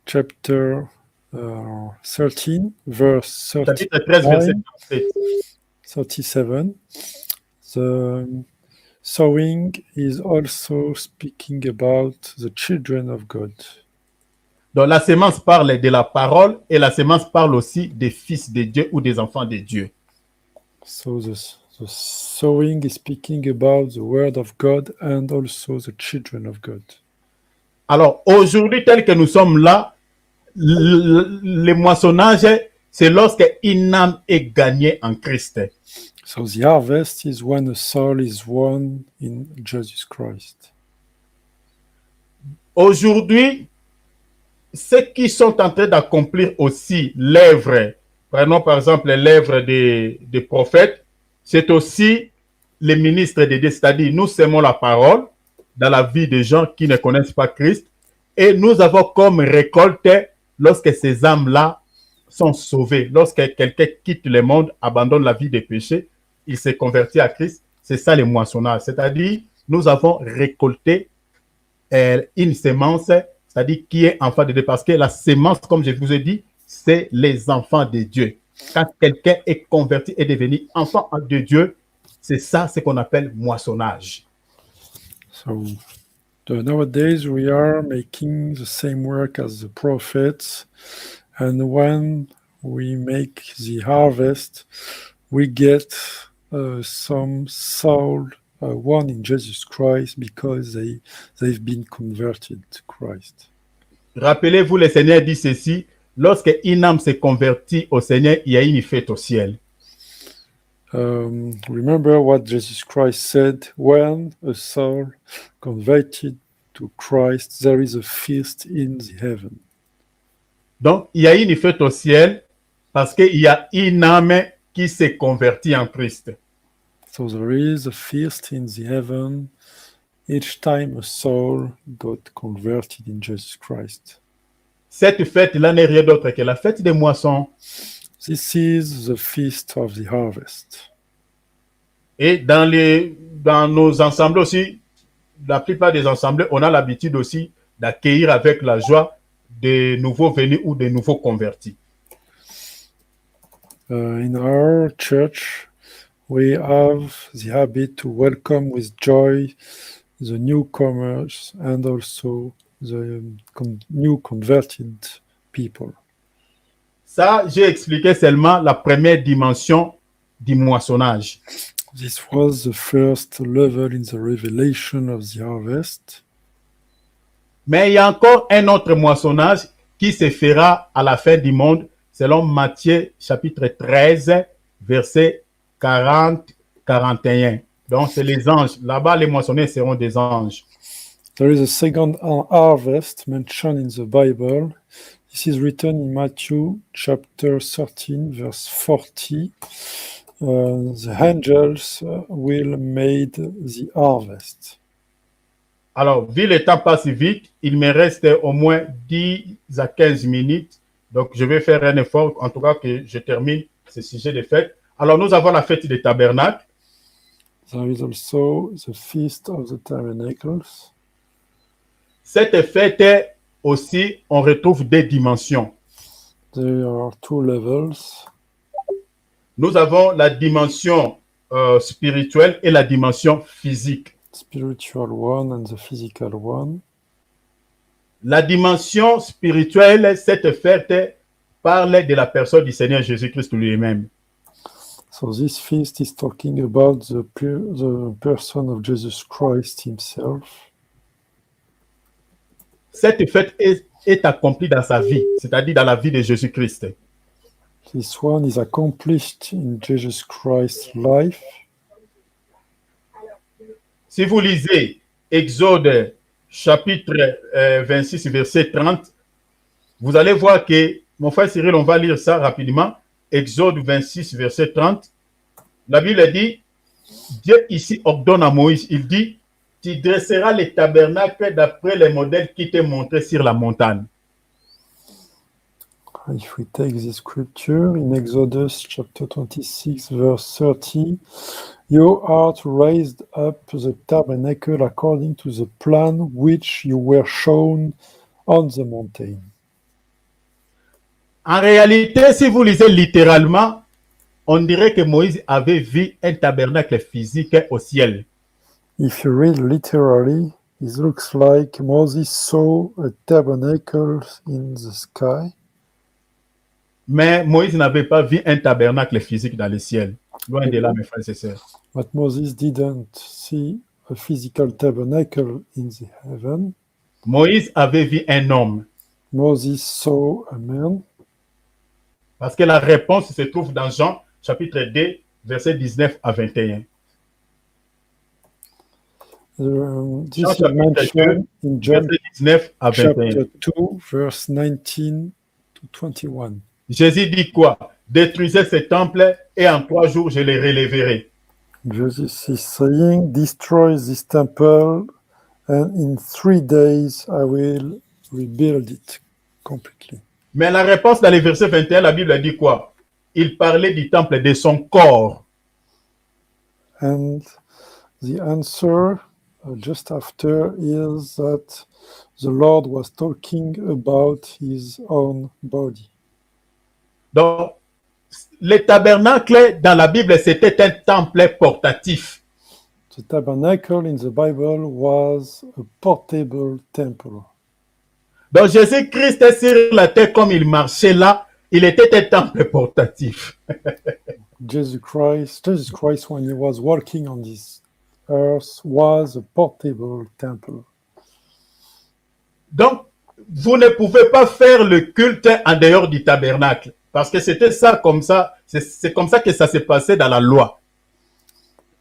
chapter 13, verse 39, Chapitre 13, verset 37, the sowing is also speaking about the children of God. Donc la sémence parle de la parole et la sémence parle aussi des fils de Dieu ou des enfants de Dieu. So the sowing is speaking about the word of God and also the children of God. Alors aujourd'hui, tel que nous sommes là, le moissonnage, c'est lorsque une âme est gagnée en Christ. So the harvest is when a soul is won in Jesus Christ. Aujourd'hui, ceux qui sont en train d'accomplir aussi l'œuvre, prenons par exemple l'œuvre des prophètes, c'est aussi les ministres de Dieu, c'est-à-dire nous sémons la parole dans la vie des gens qui ne connaissent pas Christ et nous avons comme récolte lorsque ces âmes-là sont sauvées, lorsque quelqu'un quitte le monde, abandonne la vie des péchés, il s'est converti à Christ, c'est ça le moissonnage, c'est-à-dire nous avons récolté une sémence, c'est-à-dire qui est enfant de Dieu, parce que la sémence, comme je vous ai dit, c'est les enfants de Dieu. Quand quelqu'un est converti et devenu enfant de Dieu, c'est ça ce qu'on appelle moissonnage. So nowadays we are making the same work as the prophets, and when we make the harvest, we get some soul won in Jesus Christ because they've been converted to Christ. Rappelez-vous, le Seigneur dit ceci, lorsque une âme se convertit au Seigneur, il y a une fête au ciel. Remember what Jesus Christ said, when a soul converted to Christ, there is a feast in the heaven. Donc, il y a une fête au ciel parce qu'il y a une âme qui s'est convertie en Christ. So there is a feast in the heaven each time a soul got converted in Jesus Christ. Cette fête-là n'est rien d'autre que la fête des moissons. This is the feast of the harvest. Et dans nos ensembles aussi, la plupart des ensembles, on a l'habitude aussi d'accueillir avec la joie des nouveaux venus ou des nouveaux convertis. In our church, we have the habit to welcome with joy the newcomers and also the new converted people. Ça, j'ai expliqué seulement la première dimension du moissonnage. This was the first level in the revelation of the harvest. Mais il y a encore un autre moissonnage qui se fera à la fin du monde, selon Matthieu chapitre 13, verset 40-41. Donc, c'est les anges. Là-bas, les moissonneurs seront des anges. There is a second harvest mentioned in the Bible. This is written in Matthew chapter 13, verse 40. The angels will make the harvest. Alors, vu le temps passe vite, il me reste au moins 10 à 15 minutes. Donc, je vais faire un effort, en tout cas, que je termine ce sujet de fête. Alors, nous avons la fête des tabernacles. There is also the Feast of the Tabernacles. Cette fête aussi, on retrouve des dimensions. There are two levels. Nous avons la dimension spirituelle et la dimension physique. Spiritual one and the physical one. La dimension spirituelle, cette fête parle de la personne du Seigneur Jésus-Christ lui-même. So this feast is talking about the person of Jesus Christ himself. Cette fête est accomplie dans sa vie, c'est-à-dire dans la vie de Jésus-Christ. This one is accomplished in Jesus Christ's life. Si vous lisez Exode chapitre 26, verset 30, vous allez voir que, mon frère Cyril, on va lire ça rapidement. Exode 26, verset 30. La Bible dit, Dieu ici ordonne à Moïse, il dit, tu dresseras les tabernacles d'après les modèles qui t'ont montrés sur la montagne. If we take this scripture in Exodus chapter 26, verse 30, you are to raise up the tabernacle according to the plan which you were shown on the mountain. En réalité, si vous lisez littéralement, on dirait que Moïse avait vu un tabernacle physique au ciel. If you read literally, it looks like Moses saw a tabernacle in the sky. Mais Moïse n'avait pas vu un tabernacle physique dans le ciel. Loin de là, mes frères et sœurs. But Moses didn't see a physical tabernacle in the heaven. Moïse avait vu un homme. Moses saw a man. Parce que la réponse se trouve dans Jean chapitre 2, versets 19 à 21. This Jean is chapitre 2, mentioned in John verset 19 à 21. chapter 2, verse 19 to 21. Jésus dit quoi? Détruisez ce temple et en 3 jours je le relèverai. Jesus is saying, destroy this temple, and in 3 days I will rebuild it completely. Mais la réponse dans le verset 21, la Bible dit quoi? Il parlait du temple de son corps. And the answer just after is that the Lord was talking about his own body. Donc, le tabernacle dans la Bible, c'était un temple portatif. The tabernacle in the Bible was a portable temple. Donc, Jésus-Christ sur la terre, comme il marchait là, il était un temple portatif. Jesus Christ, when he was walking on this earth, was a portable temple. Donc, vous ne pouvez pas faire le culte en dehors du tabernacle. Parce que c'était ça, comme ça, c'est comme ça que ça s'est passé dans la loi.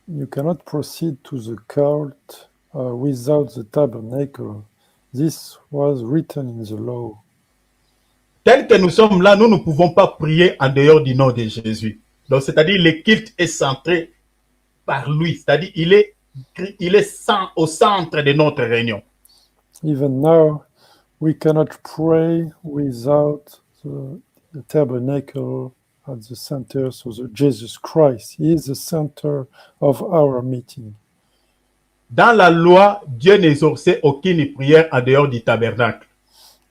You cannot proceed to the cult without the tabernacle. This was written in the law. Tel que nous sommes là, nous ne pouvons pas prier en dehors du nom de Jésus. Donc, c'est-à-dire, le culte est centré par lui. C'est-à-dire, il est au centre de notre réunion. Even now, we cannot pray without the tabernacle at the center. So Jesus Christ is the center of our meeting. Dans la loi, Dieu n'exauçait aucune prière en dehors du tabernacle.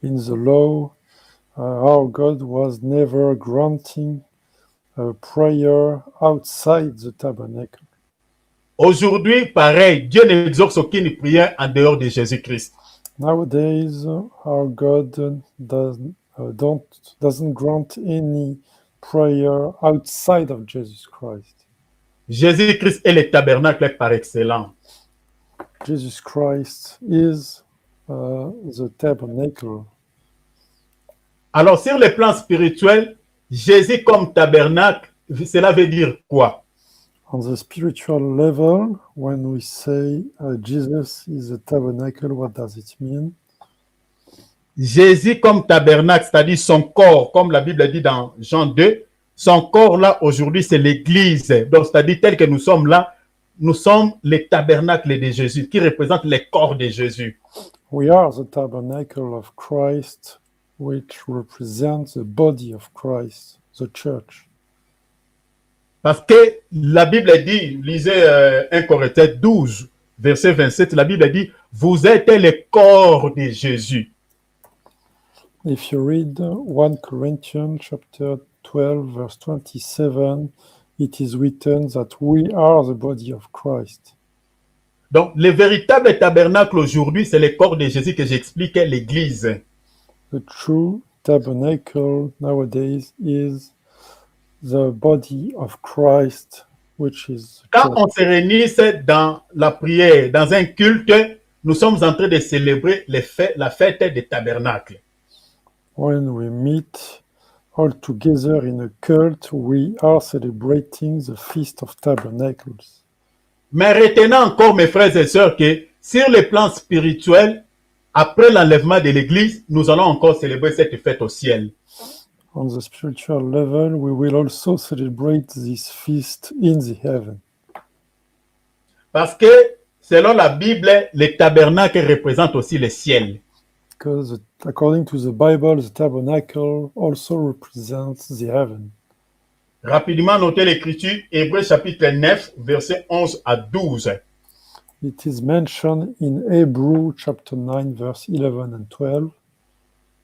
In the law, our God was never granting a prayer outside the tabernacle. Aujourd'hui, pareil, Dieu n'exauce aucune prière en dehors de Jésus-Christ. Nowadays, our God doesn't grant any prayer outside of Jesus Christ. Jésus-Christ est le tabernacle par excellence. Jesus Christ is the tabernacle. Alors, sur le plan spirituel, Jésus comme tabernacle, cela veut dire quoi? On the spiritual level, when we say Jesus is the tabernacle, what does it mean? Jésus comme tabernacle, c'est-à-dire son corps, comme la Bible dit dans Jean 2, son corps là aujourd'hui c'est l'Église. Donc c'est-à-dire tel que nous sommes là, nous sommes les tabernacles de Jésus, qui représentent les corps de Jésus. We are the tabernacle of Christ, which represents the body of Christ, the church. Parce que la Bible dit, lisez 1 Corinthiens 12, verset 27, la Bible dit, vous êtes les corps de Jésus. If you read 1 Corinthians chapter 12, verse 27, it is written that we are the body of Christ. Donc, le véritable tabernacle aujourd'hui, c'est le corps de Jésus que j'expliquais, l'Église. The true tabernacle nowadays is the body of Christ, which is the Quand church. on se réunit dans la prière, dans un culte, nous sommes en train de célébrer la fête des tabernacles. When we meet all together in a cult, we are celebrating the Feast of Tabernacles. Mais retenez encore, mes frères et sœurs, que sur le plan spirituel, après l'enlèvement de l'Église, nous allons encore célébrer cette fête au ciel. On the spiritual level, we will also celebrate this feast in the heaven. Parce que, selon la Bible, les tabernacles représentent aussi le ciel. Because according to the Bible, the tabernacle also represents the heaven. Rapidement, notez l'écriture, Hébreux chapitre 9, versets 11 à 12. It is mentioned in Hebrew chapter 9, verse 11 and 12,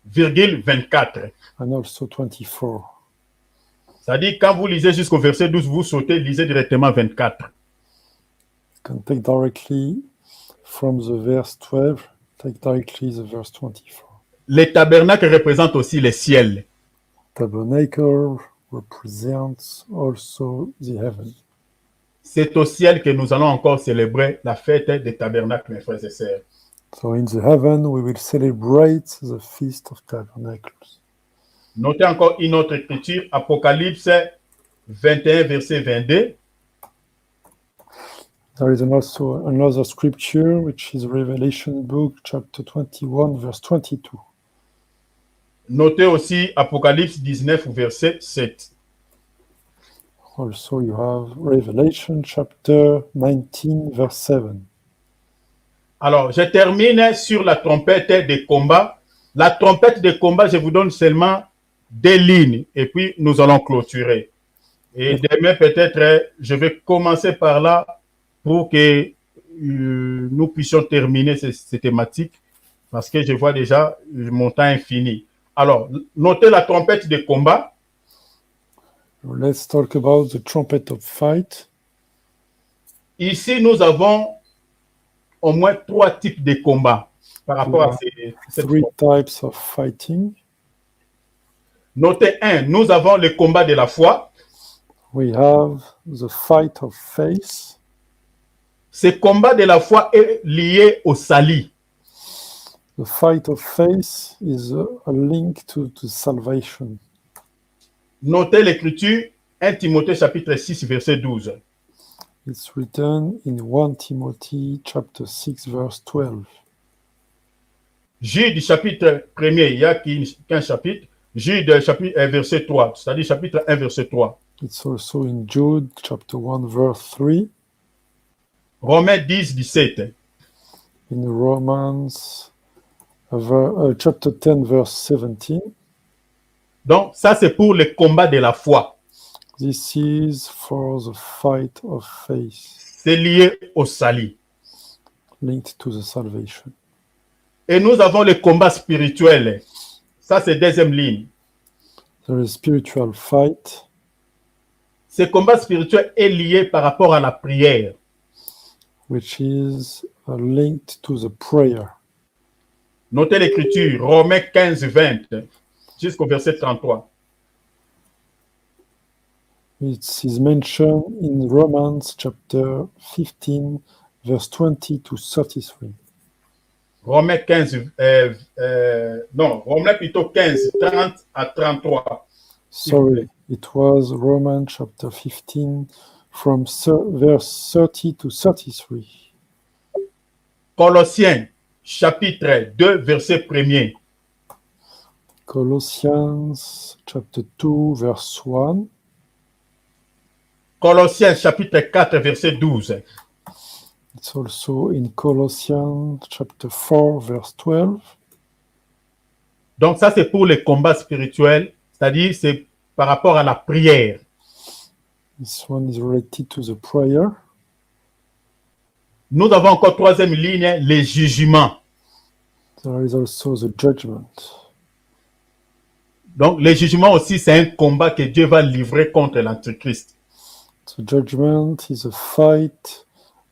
Virgule 24. and also 24. C'est-à-dire, quand vous lisez jusqu'au verset 12, vous sautez, lisez directement 24. You can take directly from the verse 12, take directly the verse 24. Les tabernacles représentent aussi le ciel. Tabernacle represents also the heaven. C'est au ciel que nous allons encore célébrer la fête des tabernacles, mes frères et sœurs. So in the heaven, we will celebrate the Feast of Tabernacles. Notez encore une autre écriture, Apocalypse 21, verset 22. There is also another scripture, which is Revelation book, chapter 21, verse 22. Notez aussi Apocalypse 19, verset 7. Also, you have Revelation chapter 19, verse 7. Alors, je termine sur la trompette des combats. La trompette des combats, je vous donne seulement 2 lignes et puis nous allons clôturer. Et demain, peut-être, je vais commencer par là pour que nous puissions terminer ces thématiques parce que je vois déjà mon temps est fini. Alors, notez la trompette des combats. Let's talk about the trumpet of fight. Ici, nous avons au moins 3 types de combats par rapport à cette 3 types of fighting. Notez 1, nous avons le combat de la foi. We have the fight of faith. Ce combat de la foi est lié au salut. The fight of faith is a link to salvation. Notez l'écriture, 1 Timothée chapitre 6, verset 12. It's written in 1 Timothy chapter 6, verse 12. Jude chapitre 1er, il n'y a qu'un chapitre. Jude chapitre verset 3, c'est-à-dire chapitre 1, verset 3. It's also in Jude chapter 1, verse 3. Romains 10, 17. In Romans chapter 10, verse 17. Donc, ça c'est pour le combat de la foi. This is for the fight of faith, C'est lié au salut. linked to the salvation. Et nous avons le combat spirituel. Ça c'est deuxième ligne. There is spiritual fight. Ce combat spirituel est lié par rapport à la prière. Which is linked to the prayer. Notez l'écriture, Romains 15, 20, jusqu'au verset 33. It is mentioned in Romans chapter 15, verse 20 to 33. Romains 15, non, Romains plutôt 15, 30 à 33. Sorry, it was Romans chapter 15 from verse 30 to 33. Colossiens chapitre 2, verset 1er. Colossians chapter 2 verse 1. Colossiens chapitre 4, verset 12. It's also in Colossians chapter 4 verse 12. Donc ça, c'est pour les combats spirituels, c'est-à-dire c'est par rapport à la prière. This one is related to the prayer. Nous avons encore troisième ligne, les jugements. There is also the judgment. Donc les jugements aussi, c'est un combat que Dieu va livrer contre l'Antichrist. The judgment is a fight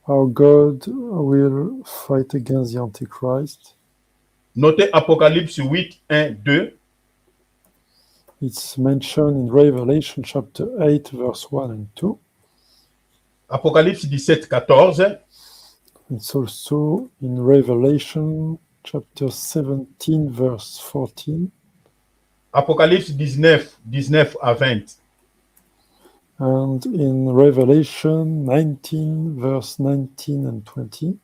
how God will fight against the Antichrist. Notez Apocalypse 8, 1, 2. It's mentioned in Revelation chapter 8 verse 1 and 2. Apocalypse 17, 14. It's also in Revelation chapter 17 verse 14. Apocalypse 19, 19 à 20. And in Revelation 19 verse 19 and 20.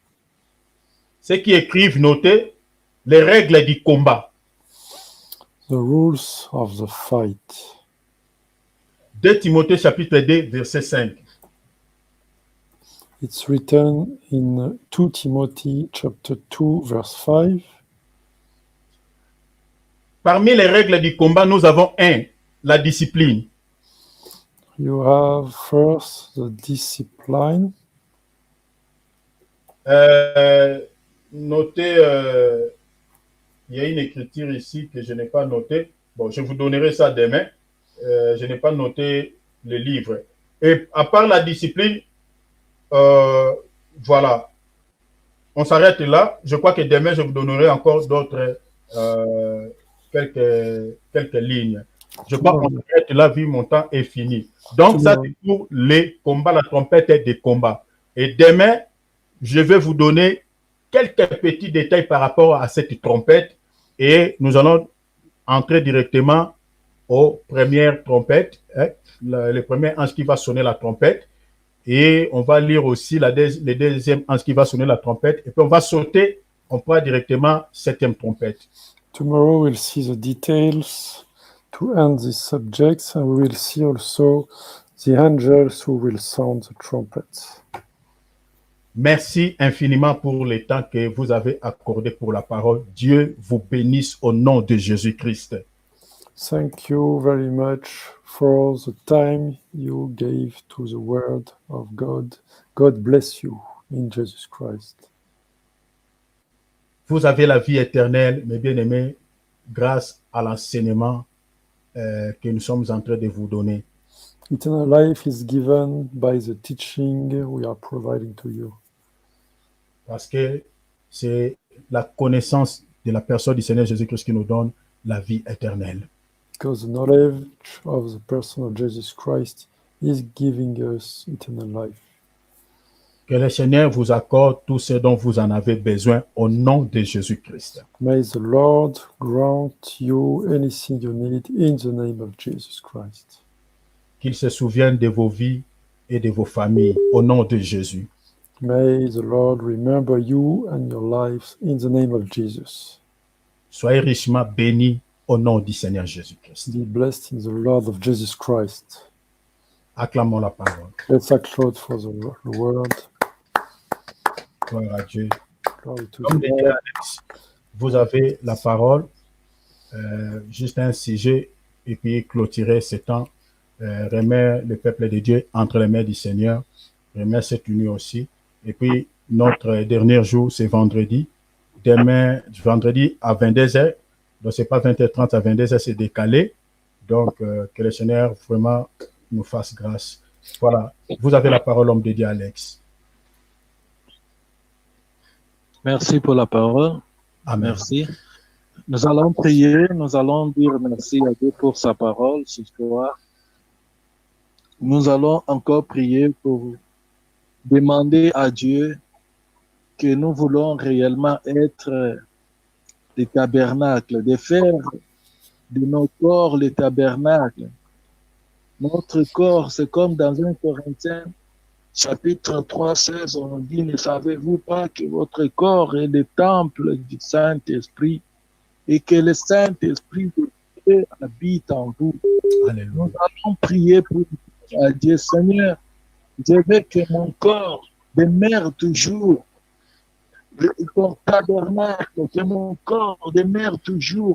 Ceux qui écrivent, notez les règles du combat. The rules of the fight. 2 Timothée chapitre 2, verset 5. It's written in 2 Timothy chapter 2 verse 5. Parmi les règles du combat, nous avons la discipline. You have first the discipline. Notez, il y a une écriture ici que je n'ai pas notée. Bon, je vous donnerai ça demain. Je n'ai pas noté le livre. Et à part la discipline, voilà. On s'arrête là. Je crois que demain, je vous donnerai encore d'autres, quelques lignes. Je crois qu'on s'arrête là, vu mon temps est fini. Donc, ça, c'est pour les combats, la trompette et des combats. Et demain, je vais vous donner quelques petits détails par rapport à cette trompette et nous allons entrer directement aux premières trompettes, le premier ange qui va sonner la trompette et on va lire aussi le deuxième ange qui va sonner la trompette et puis on va sauter, on part directement septième trompette. Tomorrow we'll see the details to end these subjects and we will see also the angels who will sound the trumpets. Merci infiniment pour le temps que vous avez accordé pour la parole. Dieu vous bénisse au nom de Jésus-Christ. Thank you very much for the time you gave to the word of God. God bless you in Jesus Christ. Vous avez la vie éternelle, mes bien-aimés, grâce à l'enseignement que nous sommes en train de vous donner. Eternal life is given by the teaching we are providing to you. Parce que c'est la connaissance de la personne du Seigneur Jésus-Christ qui nous donne la vie éternelle. Because the knowledge of the person of Jesus Christ is giving us eternal life. Que le Seigneur vous accorde tout ce dont vous en avez besoin au nom de Jésus-Christ. May the Lord grant you anything you need in the name of Jesus Christ. Qu'il se souvienne de vos vies et de vos familles au nom de Jésus. May the Lord remember you and your lives in the name of Jesus. Soyez richement bénis au nom du Seigneur Jésus-Christ. Be blessed in the Lord of Jesus Christ. Acclamons la parole. Let's applaud for the word. Gloire à Dieu. Glory to Comme the dit Lord. Alex, vous avez la parole, juste un sujet, et puis clôturer ce temps, remettre le peuple de Dieu entre les mains du Seigneur, remettre cette nuit aussi. Et puis, notre dernier jour, c'est vendredi. Demain, vendredi à 22h. Donc, ce n'est pas 20h30 à 22h, c'est décalé. Donc, que le Seigneur vraiment nous fasse grâce. Voilà. Vous avez la parole, homme de Dieu, Alex. Merci pour la parole. Amen. Merci. Nous allons prier, nous allons dire merci à Dieu pour sa parole ce soir. Nous allons encore prier pour demander à Dieu que nous voulons réellement être les tabernacles, de faire de nos corps les tabernacles. Notre corps, c'est comme dans 1 Corinthiens, chapitre 3, 16, on dit, ne savez-vous pas que votre corps est le temple du Saint-Esprit et que le Saint-Esprit de Dieu habite en vous. Alléluia. Nous allons prier pour Dieu, Seigneur, je veux que mon corps demeure toujours ton tabernacle, que mon corps demeure toujours